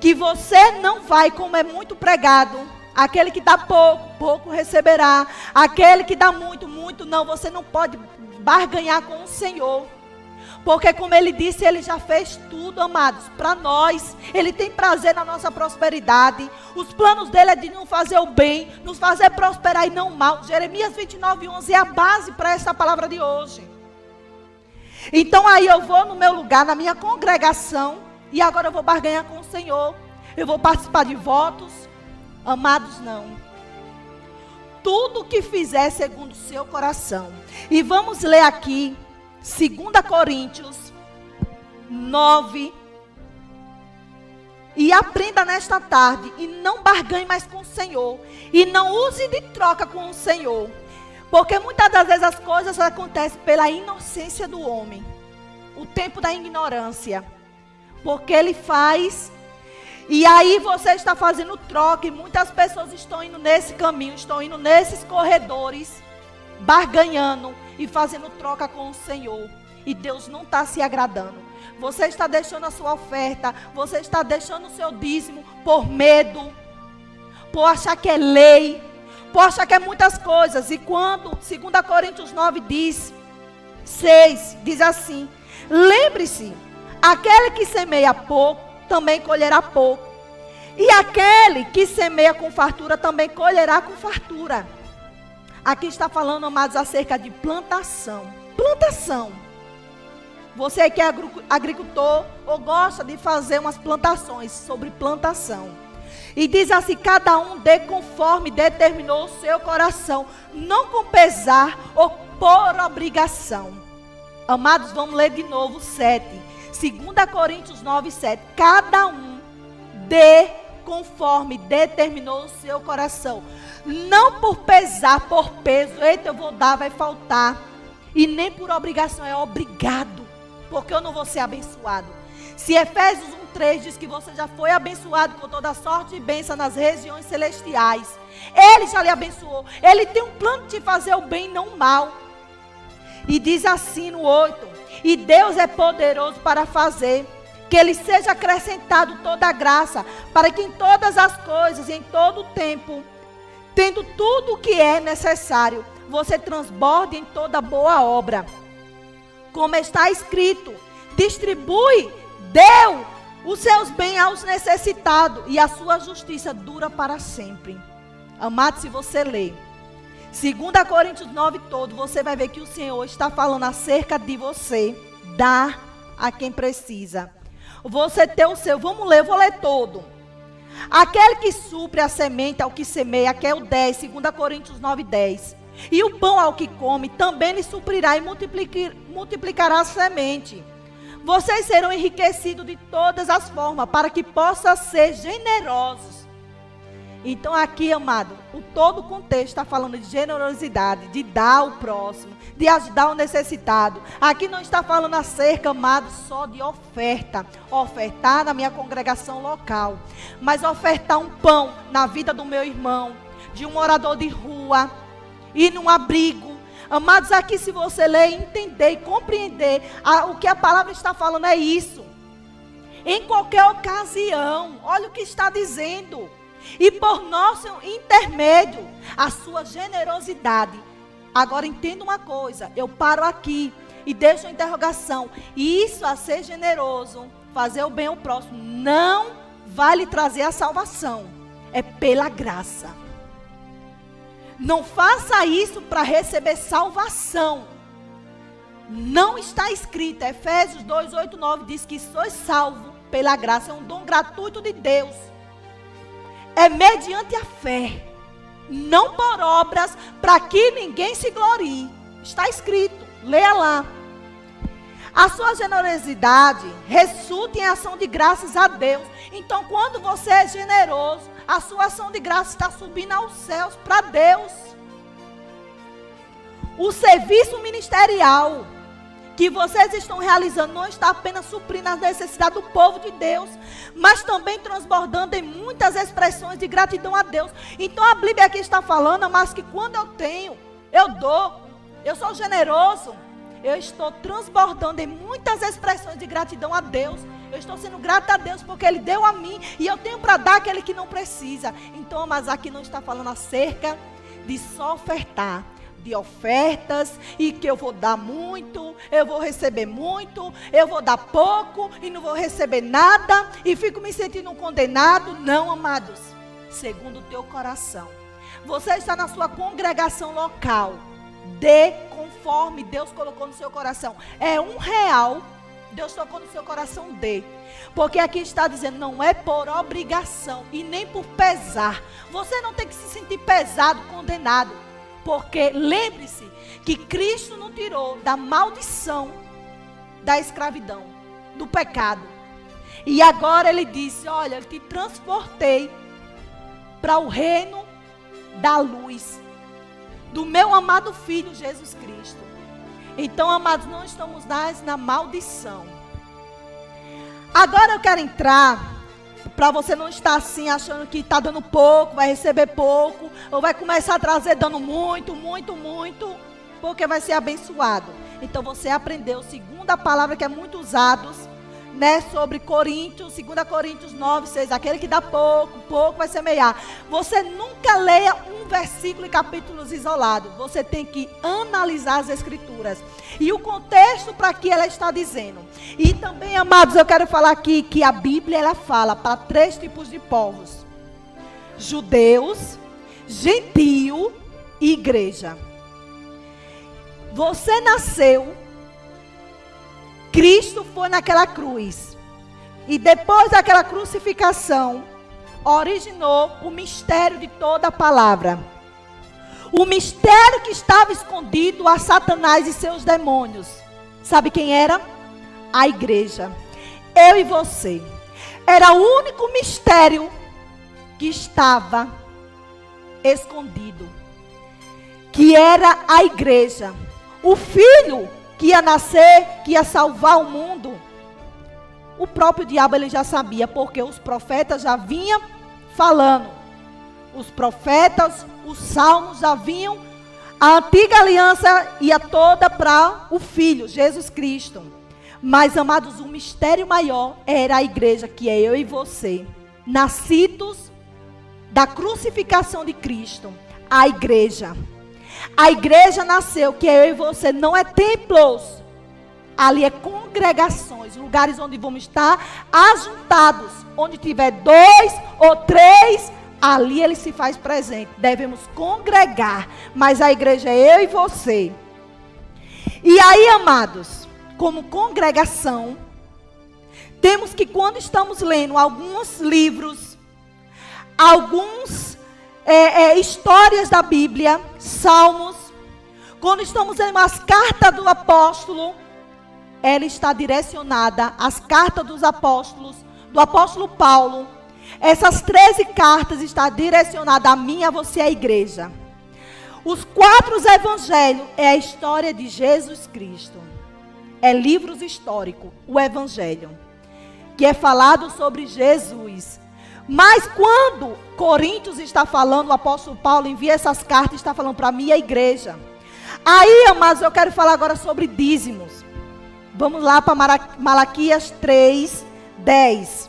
Speaker 2: que você não vai, como é muito pregado, aquele que dá pouco, pouco receberá. Aquele que dá muito, muito não. Você não pode barganhar com o Senhor. Porque como Ele disse, Ele já fez tudo, amados, para nós. Ele tem prazer na nossa prosperidade. Os planos dele é de nos fazer o bem, nos fazer prosperar e não o mal. Jeremias 29:11 é a base para essa palavra de hoje. Então aí eu vou no meu lugar, na minha congregação, e agora eu vou barganhar com o Senhor. Eu vou participar de votos. Amados, não. Tudo que fizer segundo o seu coração. E vamos ler aqui 2 Coríntios 9. E aprenda nesta tarde. E não barganhe mais com o Senhor. E não use de troca com o Senhor. Porque muitas das vezes as coisas acontecem pela inocência do homem. O tempo da ignorância. Porque ele faz. E aí você está fazendo troca. E muitas pessoas estão indo nesse caminho. Estão indo nesses corredores. Barganhando e fazendo troca com o Senhor. E Deus não está se agradando. Você está deixando a sua oferta. Você está deixando o seu dízimo por medo. Por achar que é lei. Por achar que é muitas coisas. E quando 2 Coríntios 9 diz 6, diz assim: lembre-se, aquele que semeia pouco, também colherá pouco. E aquele que semeia com fartura, também colherá com fartura. Aqui está falando, amados, acerca de plantação. Plantação. Você que é agricultor ou gosta de fazer umas plantações, sobre plantação. E diz assim: cada um dê conforme determinou o seu coração, não com pesar ou por obrigação. Amados, vamos ler de novo 7. 2 Coríntios 9, 7. Cada um dê conforme determinou o seu coração. Não por pesar, por peso. Eita, eu vou dar, vai faltar. E nem por obrigação, é obrigado. Porque eu não vou ser abençoado. Se Efésios 1:3 diz que você já foi abençoado com toda sorte de bênção nas regiões celestiais. Ele já lhe abençoou. Ele tem um plano de te fazer o bem, não o mal. E diz assim no 8. E Deus é poderoso para fazer que Ele seja acrescentado toda a graça, para que em todas as coisas e em todo o tempo, tendo tudo o que é necessário, você transborde em toda boa obra. Como está escrito: distribui, deu os seus bens aos necessitados, e a sua justiça dura para sempre. Amado, se você ler 2 Coríntios 9 todo, você vai ver que o Senhor está falando acerca de você dar a quem precisa. Você ter o seu, vamos ler, eu vou ler todo. Aquele que supre a semente ao que semeia, que é o 10, 2 Coríntios 9, 10. E o pão ao que come, também lhe suprirá e multiplicará a semente. Vocês serão enriquecidos de todas as formas, para que possam ser generosos. Então aqui, amado, o todo o contexto está falando de generosidade, de dar ao próximo, de ajudar o necessitado. Aqui não está falando acerca, amado, só de oferta. Ofertar na minha congregação local. Mas ofertar um pão na vida do meu irmão, de um morador de rua, ir num abrigo. Amados, aqui se você ler, entender e compreender o que a palavra está falando é isso. em qualquer ocasião. Olha o que está dizendo. E por nosso intermédio, a sua generosidade. Agora entenda uma coisa, eu paro aqui e deixo uma interrogação. Isso a ser generoso, fazer o bem ao próximo, não vai lhe trazer a salvação. É pela graça. Não faça isso para receber salvação. Não está escrito, Efésios 2, 8, 9 diz que sois salvo pela graça, é um dom gratuito de Deus. É mediante a fé, não por obras, para que ninguém se glorie. Está escrito, leia lá. A sua generosidade resulta em ação de graças a Deus. Então, quando você é generoso, a sua ação de graça está subindo aos céus para Deus. O serviço ministerial que vocês estão realizando não está apenas suprindo as necessidades do povo de Deus, mas também transbordando em muitas expressões de gratidão a Deus. Então a Bíblia aqui está falando, mas que quando eu tenho, eu dou, eu sou generoso, eu estou transbordando em muitas expressões de gratidão a Deus. Eu estou sendo grata a Deus porque Ele deu a mim e eu tenho para dar àquele que não precisa. Então, mas aqui não está falando acerca de só ofertar, de ofertas, e que eu vou dar muito, eu vou receber muito, eu vou dar pouco e não vou receber nada e fico me sentindo condenado. Não, amados, segundo o teu coração. Você está na sua congregação local, dê conforme Deus colocou no seu coração. É R$1, Deus tocou no seu coração, dê. Porque aqui está dizendo, não é por obrigação e nem por pesar. Você não tem que se sentir pesado, condenado. Porque lembre-se que Cristo nos tirou da maldição da escravidão, do pecado. E agora Ele disse, olha, eu te transportei para o reino da luz, do meu amado Filho Jesus Cristo. Então, amados, não estamos mais na maldição. Agora eu quero entrar, para você não estar assim, achando que está dando pouco, vai receber pouco, ou vai começar a trazer dando muito, muito, muito, porque vai ser abençoado. Então você aprendeu, segundo a palavra que é muito usada, né, sobre Coríntios, 2 Coríntios 9, 6, aquele que dá pouco, pouco vai semear. Você nunca leia um versículo e capítulos isolados. Você tem que analisar as escrituras e o contexto para que ela está dizendo. E também, amados, eu quero falar aqui que a Bíblia, ela fala para 3 tipos de povos: judeus, gentio e igreja. Você nasceu, Cristo foi naquela cruz, e depois daquela crucificação, originou o mistério de toda a palavra. O mistério que estava escondido a Satanás e seus demônios. Sabe quem era? A igreja. Eu e você. Era o único mistério que estava escondido, que era a igreja. O Filho que ia nascer, que ia salvar o mundo. O próprio diabo, ele já sabia, porque os profetas já vinham falando. Os profetas, os salmos já vinham. A antiga aliança ia toda para o Filho, Jesus Cristo. Mas, amados, o mistério maior era a igreja, que é eu e você, nascidos da crucificação de Cristo. A igreja. A igreja nasceu, que é eu e você, não é templos. Ali é congregações, lugares onde vamos estar ajuntados. Onde tiver 2 ou 3, ali ele se faz presente. Devemos congregar, mas a igreja é eu e você. E aí, amados, como congregação, temos que, quando estamos lendo alguns livros, histórias da Bíblia, salmos, quando estamos lendo as cartas do apóstolo, ela está direcionada às cartas dos apóstolos, do apóstolo Paulo. Essas 13 cartas estão direcionadas a mim e a você, a igreja. Os 4 evangelhos é a história de Jesus Cristo. É livros históricos, o evangelho, que é falado sobre Jesus. Mas quando Coríntios está falando, o apóstolo Paulo envia essas cartas, está falando para mim e a igreja. Aí, amados, eu quero falar agora sobre dízimos. Vamos lá para Malaquias 3, 10.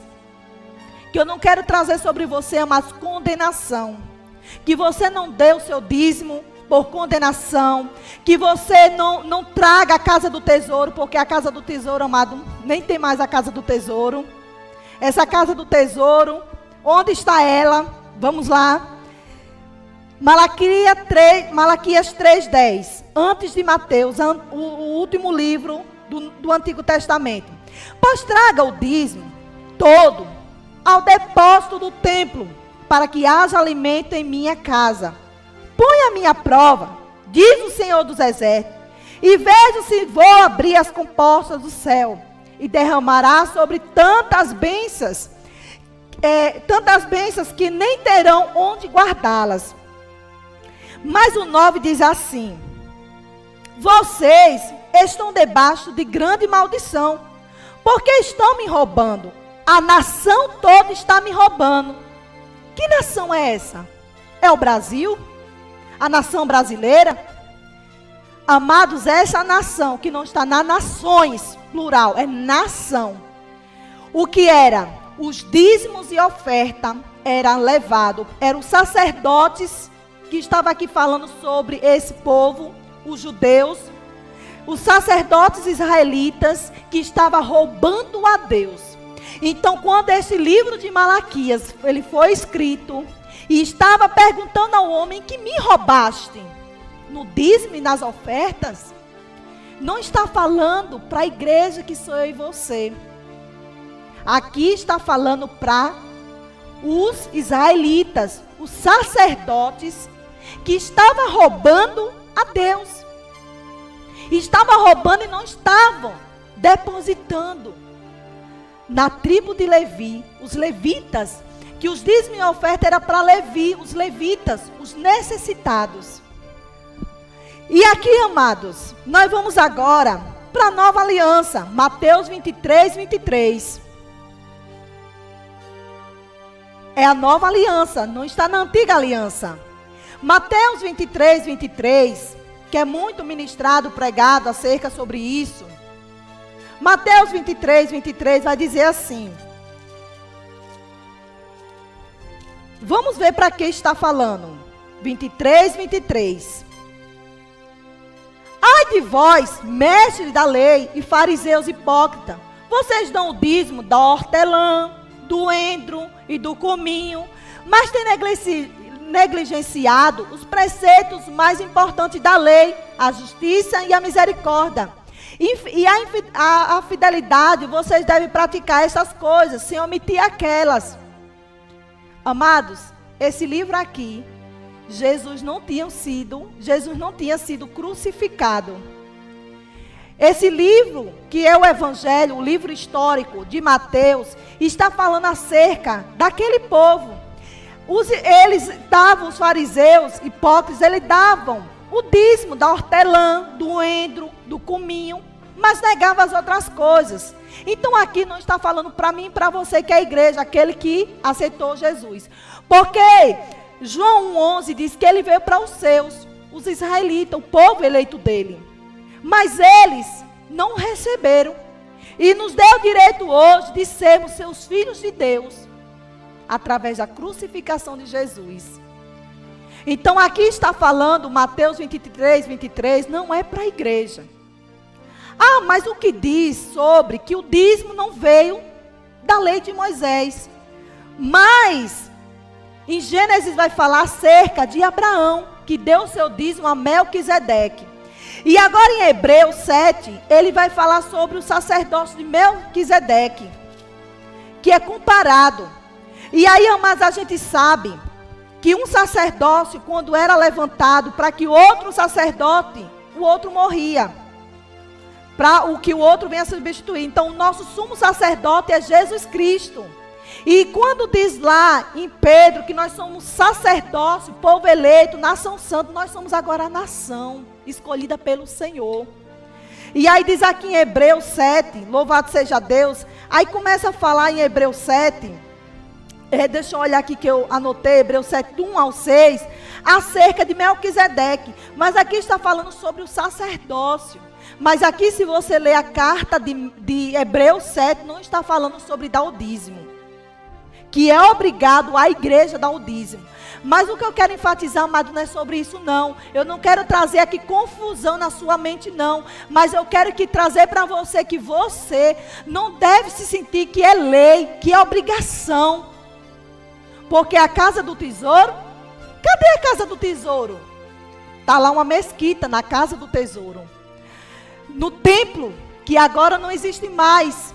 Speaker 2: Que eu não quero trazer sobre você, mas condenação. Que você não dê o seu dízimo por condenação. Que você não traga a casa do tesouro, porque a casa do tesouro, amado, nem tem mais a casa do tesouro. Essa casa do tesouro, onde está ela? Vamos lá. Malaquias 3:10. Antes de Mateus, o último livro do Antigo Testamento. Pois traga o dízimo todo ao depósito do templo, para que haja alimento em minha casa. Põe a minha prova, diz o Senhor dos Exércitos, e vejo se vou abrir as comportas do céu, e derramará sobre tantas bênçãos que nem terão onde guardá-las. Mas o 9 diz assim: vocês estão debaixo de grande maldição, porque estão me roubando. A nação toda está me roubando. Que nação é essa? É o Brasil? A nação brasileira? Amados, essa nação que não está nas nações, plural, é nação. O que era? Os dízimos e oferta eram levados. Eram os sacerdotes que estavam aqui falando sobre esse povo, os judeus, os sacerdotes israelitas que estavam roubando a Deus. Então, quando esse livro de Malaquias ele foi escrito e estava perguntando ao homem: que me roubaste no dízimo e nas ofertas, não está falando para a igreja que sou eu e você. Aqui está falando para os israelitas, os sacerdotes que estavam roubando a Deus. Estavam roubando e não estavam depositando. Na tribo de Levi, os levitas, que os dízimos e oferta era para Levi, os levitas, os necessitados. E aqui, amados, nós vamos agora para a nova aliança, Mateus 23:23. É a nova aliança, não está na antiga aliança. Mateus 23:23, que é muito ministrado, pregado acerca sobre isso. Mateus 23:23 vai dizer assim. Vamos ver para que está falando. 23:23. Ai de vós, mestres da lei e fariseus hipócritas, vocês dão o dízimo da hortelã, do endro e do cominho, mas têm negligenciado os preceitos mais importantes da lei, a justiça e a misericórdia. E a fidelidade, vocês devem praticar essas coisas, sem omitir aquelas. Amados, esse livro aqui, Jesus não tinha sido crucificado. Esse livro, que é o Evangelho, o livro histórico de Mateus, está falando acerca daquele povo. Os fariseus hipócritas, eles davam o dízimo da hortelã, do endro, do cominho, mas negava as outras coisas. Então aqui não está falando para mim e para você que é a igreja, aquele que aceitou Jesus. Porque João 1:11 diz que ele veio para os seus, os israelitas, o povo eleito dele. Mas eles não receberam. E nos deu o direito hoje de sermos seus filhos de Deus, através da crucificação de Jesus. Então aqui está falando, Mateus 23:23, não é para a igreja. Ah, mas o que diz sobre que o dízimo não veio da lei de Moisés. Mas em Gênesis vai falar acerca de Abraão, que deu o seu dízimo a Melquisedeque. E agora em Hebreus 7, ele vai falar sobre o sacerdócio de Melquisedeque, que é comparado. E aí, mas a gente sabe que um sacerdócio, quando era levantado para que outro sacerdote, o outro morria, para o que o outro venha substituir. Então o nosso sumo sacerdote é Jesus Cristo. E quando diz lá em Pedro que nós somos sacerdócio, povo eleito, nação santa, nós somos agora a nação escolhida pelo Senhor. E aí diz aqui em Hebreus 7, louvado seja Deus. Aí começa a falar em Hebreus 7, deixa eu olhar aqui que eu anotei, Hebreus 7, do 1 ao 6, acerca de Melquisedeque. Mas aqui está falando sobre o sacerdócio. Mas aqui, se você ler a carta de Hebreus 7, não está falando sobre dar o dízimo, que é obrigado a igreja a dar o dízimo. Mas o que eu quero enfatizar, amado, não é sobre isso, não. Eu não quero trazer aqui confusão na sua mente, não. Mas eu quero trazer para você que você não deve se sentir que é lei, que é obrigação. Porque a casa do tesouro, cadê a casa do tesouro? Está lá uma mesquita na casa do tesouro. No templo, que agora não existe mais.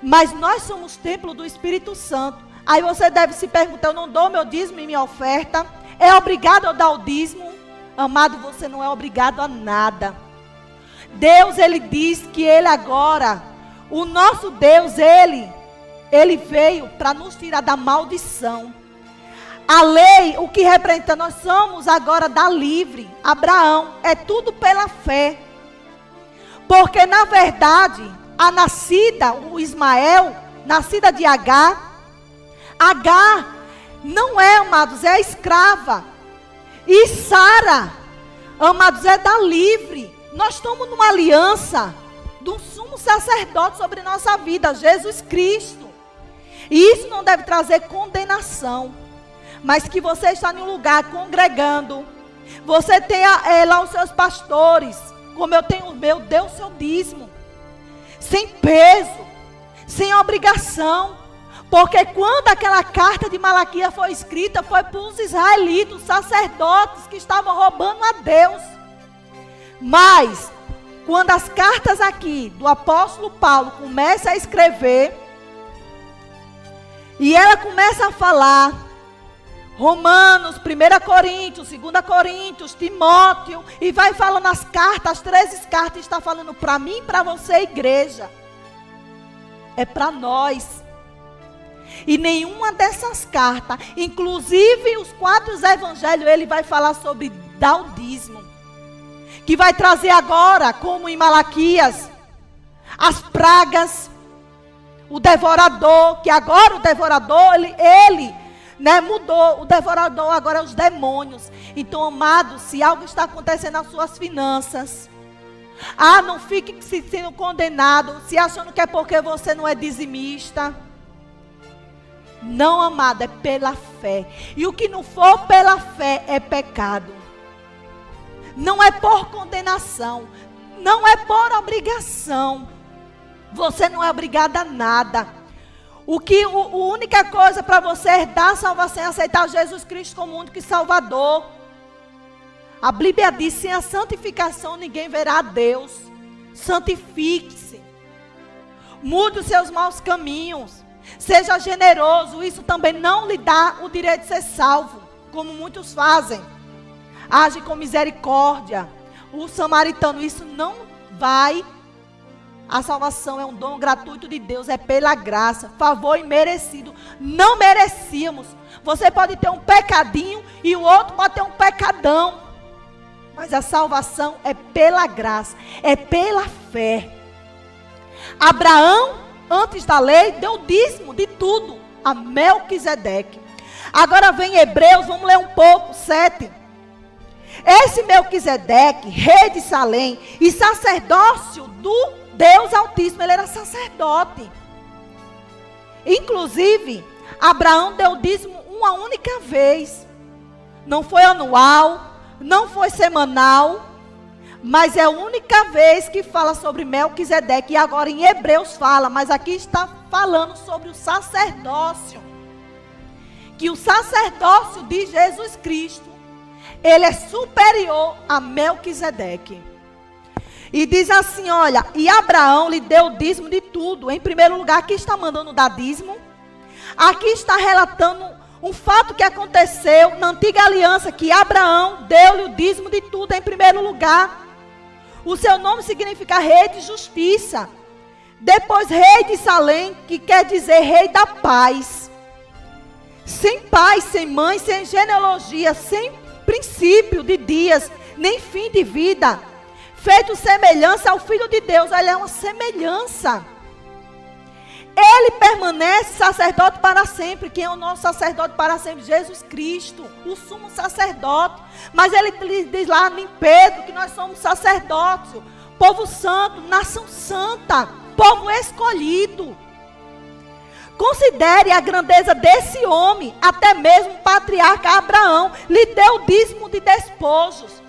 Speaker 2: Mas nós somos templo do Espírito Santo. Aí você deve se perguntar, eu não dou meu dízimo e minha oferta? É obrigado a dar o dízimo? Amado, você não é obrigado a nada. Deus, Ele diz que Ele agora, o nosso Deus, Ele veio para nos tirar da maldição. A lei, o que representa, nós somos agora da livre. Abraão, é tudo pela fé. Porque na verdade, a nascida, o Ismael, nascida de Agar não é, amados, é a escrava. E Sara, amados, é da livre. Nós estamos numa aliança do sumo sacerdote sobre nossa vida, Jesus Cristo. E isso não deve trazer condenação. Mas que você está em um lugar congregando, você tem lá os seus pastores, como eu tenho o meu, dê o seu dízimo, sem peso, sem obrigação. Porque quando aquela carta de Malaquias foi escrita, foi para os israelitas, os sacerdotes que estavam roubando a Deus. Mas, quando as cartas aqui do apóstolo Paulo começam a escrever, e ela começa a falar, Romanos, 1 Coríntios, 2 Coríntios, Timóteo, e vai falando as cartas, as 13 cartas, está falando para mim e para você, igreja. É para nós. E nenhuma dessas cartas, inclusive os 4 evangelhos, ele vai falar sobre dar o dízimo. Que vai trazer agora, como em Malaquias, as pragas, o devorador, que agora o devorador, ele mudou. O devorador agora é os demônios. Então, amado, se algo está acontecendo nas suas finanças, não fique se sendo condenado, se achando que é porque você não é dizimista. Não, amado, é pela fé. E o que não for pela fé é pecado. Não é por condenação. Não é por obrigação. Você não é obrigado a nada. A única coisa para você herdar a salvação é aceitar Jesus Cristo como único e Salvador. A Bíblia diz, sem a santificação ninguém verá a Deus. Santifique-se. Mude os seus maus caminhos. Seja generoso, isso também não lhe dá o direito de ser salvo, como muitos fazem. Age com misericórdia. O samaritano, isso não vai. A salvação é um dom gratuito de Deus, é pela graça, favor imerecido. Não merecíamos. Você pode ter um pecadinho e o outro pode ter um pecadão. Mas a salvação é pela graça, é pela fé. Abraão, antes da lei, deu dízimo de tudo a Melquisedeque. Agora vem Hebreus, vamos ler um pouco, 7. Esse Melquisedeque, rei de Salém e sacerdócio do Deus Altíssimo, ele era sacerdote. Inclusive, Abraão deu dízimo uma única vez. Não foi anual, não foi semanal, mas é a única vez que fala sobre Melquisedeque. E agora em Hebreus fala, mas aqui está falando sobre o sacerdócio. Que o sacerdócio de Jesus Cristo, ele é superior a Melquisedeque. E diz assim, olha, e Abraão lhe deu o dízimo de tudo. Em primeiro lugar, aqui está mandando dar dízimo. Aqui está relatando um fato que aconteceu na antiga aliança, que Abraão deu-lhe o dízimo de tudo em primeiro lugar. O seu nome significa rei de justiça. Depois rei de Salém, que quer dizer rei da paz. Sem pai, sem mãe, sem genealogia, sem princípio de dias, nem fim de vida. Feito semelhança ao Filho de Deus. Ele é uma semelhança. Ele permanece sacerdote para sempre. Quem é o nosso sacerdote para sempre? Jesus Cristo, o sumo sacerdote. Mas ele diz lá em Pedro que nós somos sacerdotes. povo santo, nação santa, povo escolhido. Considere a grandeza desse homem, até mesmo o patriarca Abraão lhe deu o dízimo de despojos.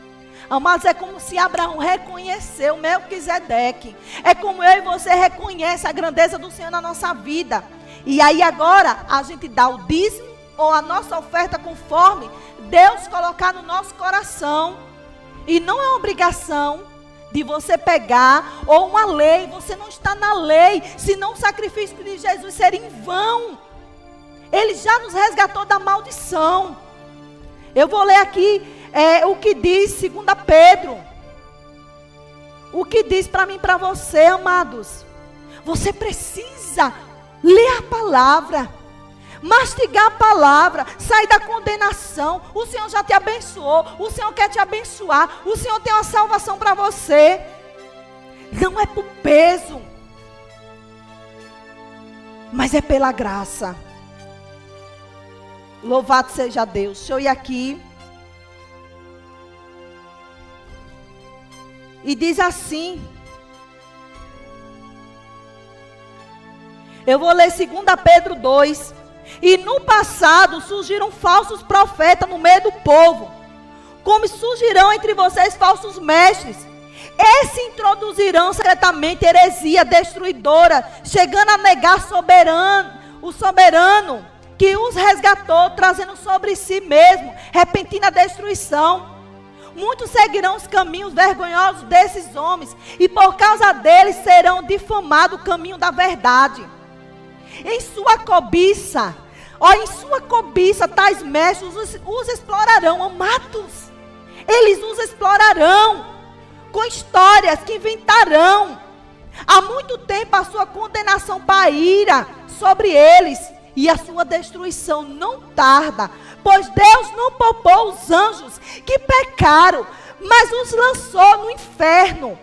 Speaker 2: Mas é como se Abraão reconheceu Melquisedeque. É como eu e você reconhece a grandeza do Senhor na nossa vida. E aí agora a gente dá o dízimo ou a nossa oferta conforme Deus colocar no nosso coração. E não é obrigação de você pegar, ou uma lei, você não está na lei, senão o sacrifício de Jesus seria em vão. Ele já nos resgatou da maldição. Eu vou ler aqui o que diz 2 Pedro. O que diz para mim e para você, amados. Você precisa ler a palavra, mastigar a palavra, sair da condenação. O Senhor já te abençoou, o Senhor quer te abençoar, o Senhor tem uma salvação para você. Não é por peso, mas é pela graça. Louvado seja Deus. Deixa eu ir aqui. E diz assim. Eu vou ler 2 Pedro 2. E no passado surgiram falsos profetas no meio do povo, como surgirão entre vocês falsos mestres. Esses introduzirão secretamente heresia destruidora, chegando a negar o soberano que os resgatou, trazendo sobre si mesmo repentina destruição. Muitos seguirão os caminhos vergonhosos desses homens, e por causa deles serão difamados o caminho da verdade. Em sua cobiça, tais mestres os explorarão, amados. Eles os explorarão com histórias que inventarão. Há muito tempo a sua condenação paira sobre eles, e a sua destruição não tarda, pois Deus não poupou os anjos que pecaram, mas os lançou no inferno,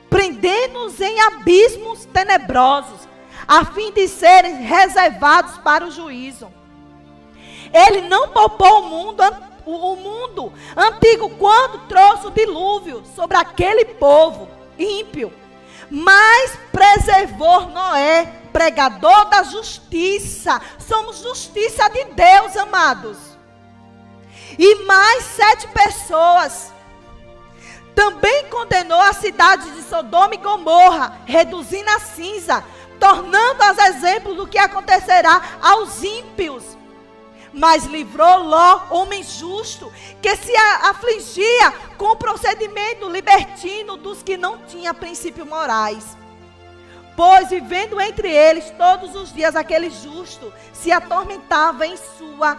Speaker 2: prendendo-os em abismos tenebrosos, a fim de serem reservados para o juízo. Ele não poupou o mundo antigo quando trouxe o dilúvio sobre aquele povo ímpio, mas preservou Noé, pregador da justiça. Somos justiça de Deus, amados. E mais 7 pessoas. Também condenou a cidade de Sodoma e Gomorra, reduzindo a cinza, tornando-as exemplos do que acontecerá aos ímpios. Mas livrou Ló, homem justo, que se afligia com o procedimento libertino dos que não tinham princípios morais. Pois, vivendo entre eles todos os dias, aquele justo se atormentava em sua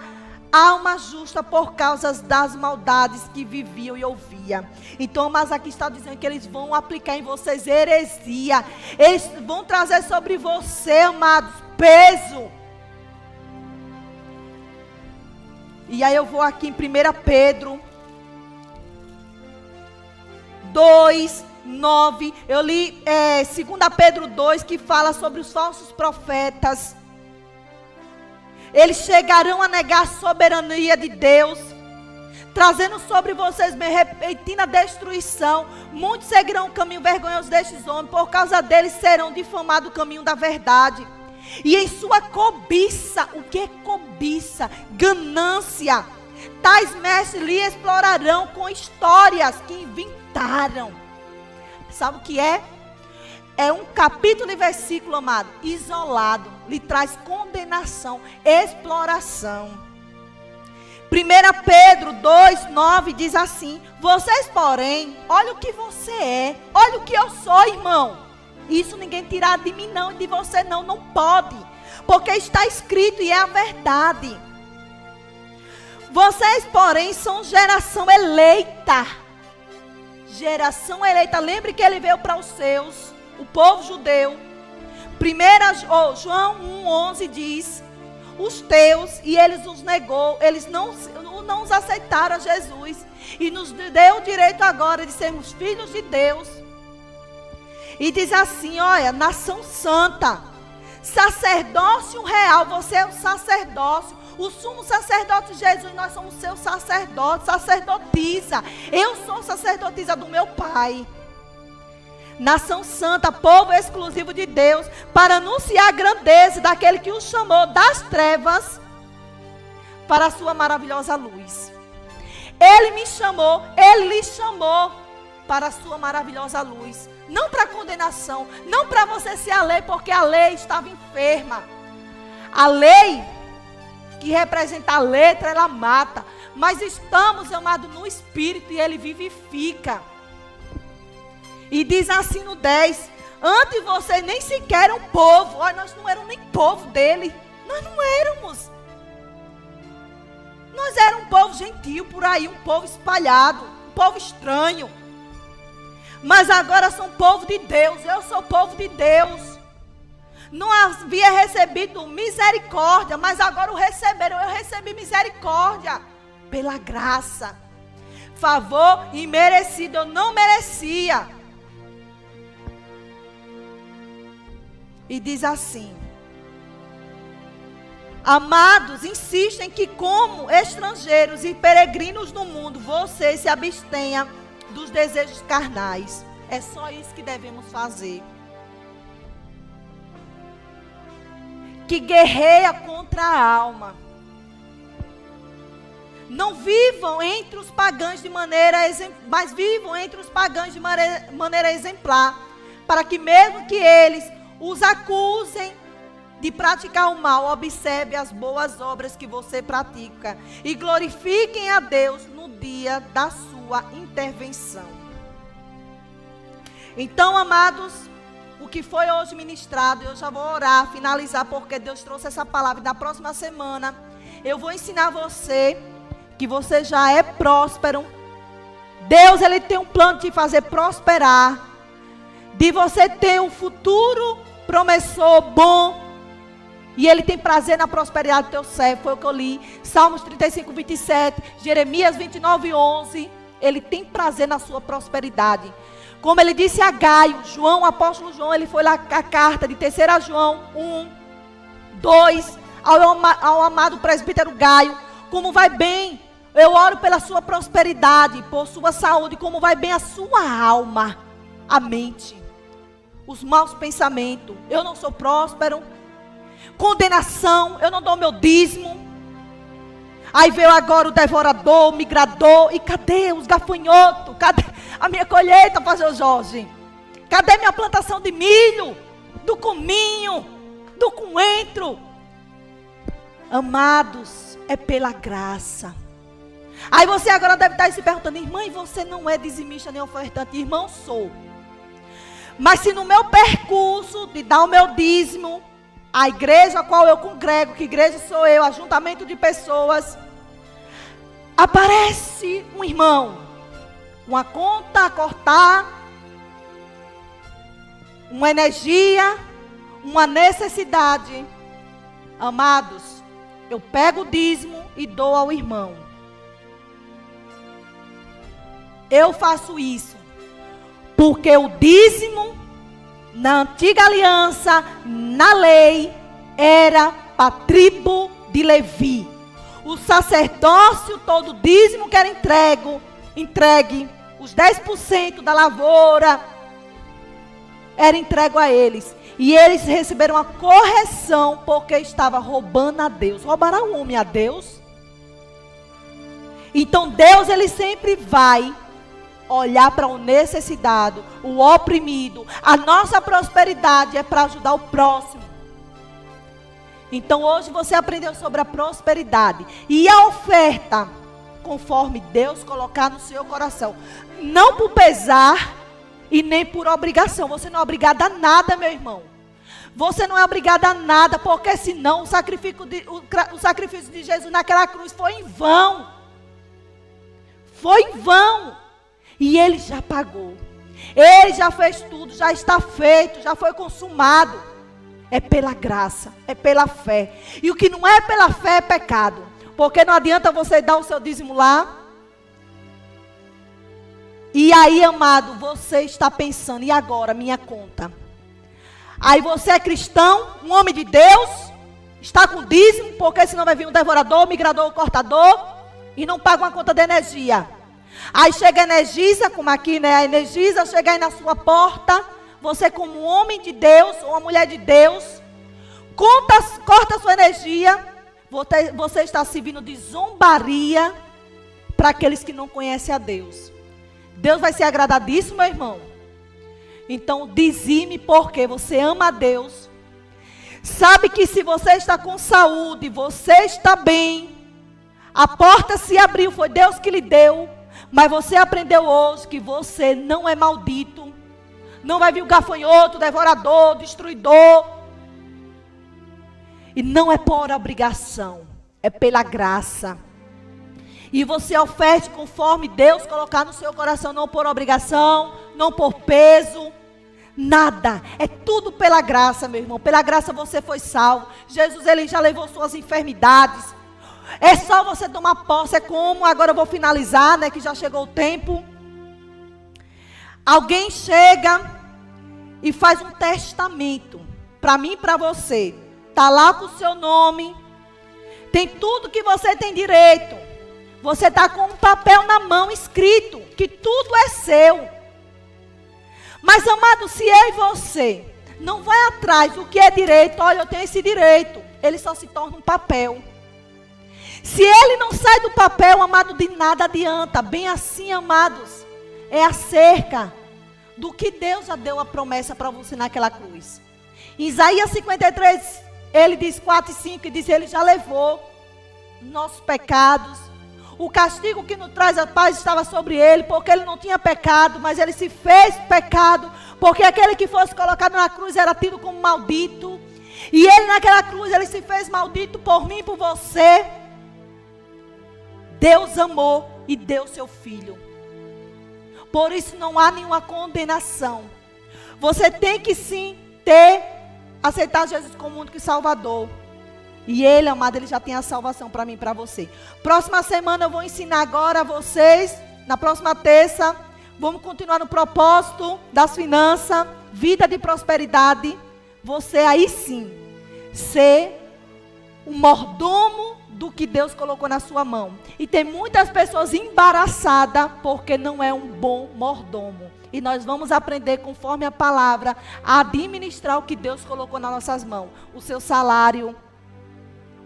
Speaker 2: alma justa por causa das maldades que viviam e ouvia. Então, mas aqui está dizendo que eles vão aplicar em vocês heresia. Eles vão trazer sobre você, amados, peso. E aí eu vou aqui em 1 Pedro 2, 9. Eu li 2 Pedro 2, que fala sobre os falsos profetas. Eles chegarão a negar a soberania de Deus, trazendo sobre vocês repentina destruição. Muitos seguirão o caminho vergonhoso destes homens, por causa deles serão difamados o caminho da verdade. E em sua cobiça, o que é cobiça? Ganância. Tais mestres lhe explorarão com histórias que inventaram. Sabe o que é? É um capítulo e versículo, amado, isolado. Lhe traz condenação, exploração. 1 Pedro 2, 9 diz assim: vocês, porém, olha o que você é, olha o que eu sou, irmão. Isso ninguém tirar de mim não, e de você não pode. Porque está escrito e é a verdade. Vocês, porém, são geração eleita. Geração eleita. Lembre que ele veio para os seus, o povo judeu. João 1,11 diz: os teus, e eles os negou. Eles não os aceitaram a Jesus. E nos deu o direito agora de sermos filhos de Deus. E diz assim, olha, nação santa, sacerdócio real. Você é o sacerdócio, o sumo sacerdote Jesus. Nós somos seu sacerdote, sacerdotisa. Eu sou sacerdotisa do meu Pai. nação santa, povo exclusivo de Deus, para anunciar a grandeza daquele que os chamou das trevas para a sua maravilhosa luz. Ele me chamou, ele lhe chamou para a sua maravilhosa luz. Não para condenação, não para você ser a lei, porque a lei estava enferma. A lei, que representa a letra, ela mata. Mas estamos, amados, no Espírito e ele vivifica. E diz assim no 10, antes vocês nem sequer eram povo. Olha, nós não éramos nem povo dele. Nós não éramos. Nós éramos um povo gentil por aí, um povo espalhado, um povo estranho. Mas agora são povo de Deus, eu sou povo de Deus. Não havia recebido misericórdia, mas agora o receberam, eu recebi misericórdia. Pela graça, favor imerecido, eu não merecia. E diz assim, amados, insistem que como estrangeiros e peregrinos no mundo, vocês se abstenham dos desejos carnais. É só isso que devemos fazer. Que guerreia contra a alma. Não vivam entre os pagãos de maneira mas vivam entre os pagãos de maneira exemplar, para que mesmo que eles os acusem de praticar o mal, observe as boas obras que você pratica e glorifiquem a Deus no dia da sua intervenção. Então, amados, o que foi hoje ministrado, eu já vou orar, finalizar, porque Deus trouxe essa palavra. E na próxima semana, eu vou ensinar você que você já é próspero. Deus, ele tem um plano de te fazer prosperar, de você ter um futuro promissor, bom, e ele tem prazer na prosperidade do teu servo. Foi o que eu li, Salmos 35, 27, Jeremias 29, 11, ele tem prazer na sua prosperidade. Como ele disse a Gaio, João, o apóstolo João, ele foi lá com a carta de 3 João 1, 2, ao amado presbítero Gaio, como vai bem, eu oro pela sua prosperidade, por sua saúde, como vai bem a sua alma, a mente, os maus pensamentos. Eu não sou próspero, condenação, eu não dou meu dízimo. Aí veio agora o devorador, o migrador, e cadê os gafanhotos? Cadê a minha colheita, pastor Jorge? Cadê minha plantação de milho, do cominho, do coentro? Amados, é pela graça. Aí você agora deve estar se perguntando, irmã, e você não é dizimista nem ofertante? Irmão, sou. Mas se no meu percurso de dar o meu dízimo, a igreja a qual eu congrego, que igreja sou eu, ajuntamento de pessoas, aparece um irmão, uma conta a cortar, uma energia, uma necessidade. Amados, eu pego o dízimo e dou ao irmão. Eu faço isso porque o dízimo, na antiga aliança, na lei, era para a tribo de Levi. O sacerdócio, todo o dízimo que era entregue, os 10% da lavoura, era entregue a eles. E eles receberam a correção porque estava roubando a Deus. Roubará o homem a Deus? Então Deus, ele sempre vai olhar para o necessitado, o oprimido. A nossa prosperidade é para ajudar o próximo. Então hoje você aprendeu sobre a prosperidade e a oferta, conforme Deus colocar no seu coração. Não por pesar e nem por obrigação. Você não é obrigado a nada, meu irmão. Você não é obrigado a nada, porque senão o sacrifício de Jesus naquela cruz foi em vão. Foi em vão. E ele já pagou. Ele já fez tudo, já está feito, já foi consumado. É pela graça, é pela fé. E o que não é pela fé é pecado. Porque não adianta você dar o seu dízimo lá. E aí, amado, você está pensando, e agora minha conta? Aí você é cristão, um homem de Deus, está com dízimo, porque senão vai vir um devorador, um migrador, um cortador, e não paga uma conta de energia. Aí chega a Energisa, como aqui, né? A Energisa chega aí na sua porta. Você, como um homem de Deus, ou uma mulher de Deus, corta a sua energia. Você está servindo de zombaria para aqueles que não conhecem a Deus. Deus vai se agradar disso, meu irmão? Então, dizime porque você ama a Deus. Sabe que se você está com saúde, você está bem. A porta se abriu, foi Deus que lhe deu. Mas você aprendeu hoje que você não é maldito. Não vai vir o gafanhoto, devorador, destruidor. E não é por obrigação, é pela graça. E você oferte conforme Deus colocar no seu coração, não por obrigação, não por peso, nada. É tudo pela graça, meu irmão. Pela graça você foi salvo. Jesus, ele já levou suas enfermidades. É só você tomar posse. É como, agora eu vou finalizar, né, que já chegou o tempo. Alguém chega e faz um testamento para mim e para você. Está lá com o seu nome. Tem tudo que você tem direito. Você está com um papel na mão escrito que tudo é seu. Mas, amado, se eu e você não vai atrás do que é direito, olha, eu tenho esse direito, ele só se torna um papel. Se ele não sai do papel, amado, de nada adianta. Bem assim, amados, é acerca do que Deus já deu a promessa para você naquela cruz. Em Isaías 53, ele diz 4 e 5, e diz, ele já levou nossos pecados. O castigo que nos traz a paz estava sobre ele, porque ele não tinha pecado, mas ele se fez pecado, porque aquele que fosse colocado na cruz era tido como maldito. E ele naquela cruz, ele se fez maldito por mim e por você. Deus amou e deu seu filho. Por isso não há nenhuma condenação. Você tem que sim aceitar Jesus como único Salvador. E ele, amado, ele já tem a salvação para mim e para você. Próxima semana eu vou ensinar agora a vocês, na próxima terça, vamos continuar no propósito das finanças, vida de prosperidade. Você aí sim, ser o mordomo do que Deus colocou na sua mão. E tem muitas pessoas embaraçadas porque não é um bom mordomo. E nós vamos aprender, conforme a palavra, a administrar o que Deus colocou nas nossas mãos. O seu salário,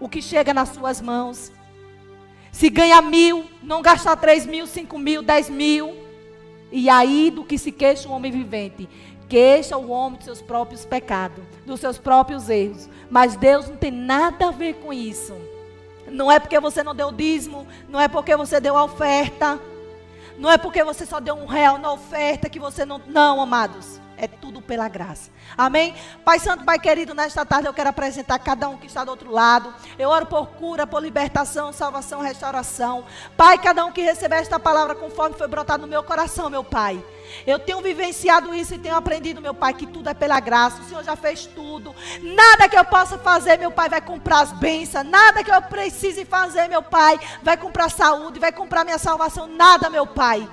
Speaker 2: o que chega nas suas mãos. Se ganha 1.000, não gastar 3.000, 5.000, 10.000. E aí do que se queixa o homem vivente. Queixa o homem dos seus próprios pecados, dos seus próprios erros. Mas Deus não tem nada a ver com isso. Não é porque você não deu dízimo, não é porque você deu a oferta, não é porque você só deu R$1 na oferta que você não... Não, amados. É tudo pela graça. Amém? Pai Santo, Pai querido, nesta tarde eu quero apresentar cada um que está do outro lado. Eu oro por cura, por libertação, salvação, restauração. Pai, cada um que receber esta palavra conforme foi brotado no meu coração, meu Pai. Eu tenho vivenciado isso e tenho aprendido, meu Pai, que tudo é pela graça. O Senhor já fez tudo. Nada que eu possa fazer, meu Pai, vai comprar as bênçãos. Nada que eu precise fazer, meu Pai, vai comprar saúde, vai comprar minha salvação. Nada, meu Pai.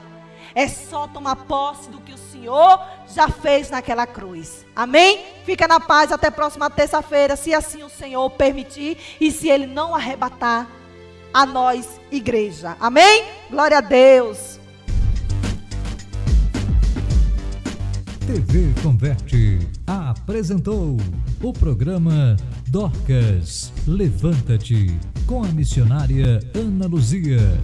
Speaker 2: É só tomar posse do que o Senhor já fez naquela cruz. Amém? Fica na paz até a próxima terça-feira, se assim o Senhor permitir e se Ele não arrebatar a nós, igreja. Amém? Glória a Deus.
Speaker 1: TV Converte apresentou o programa Dorcas, Levanta-te, com a missionária Ana Luzia.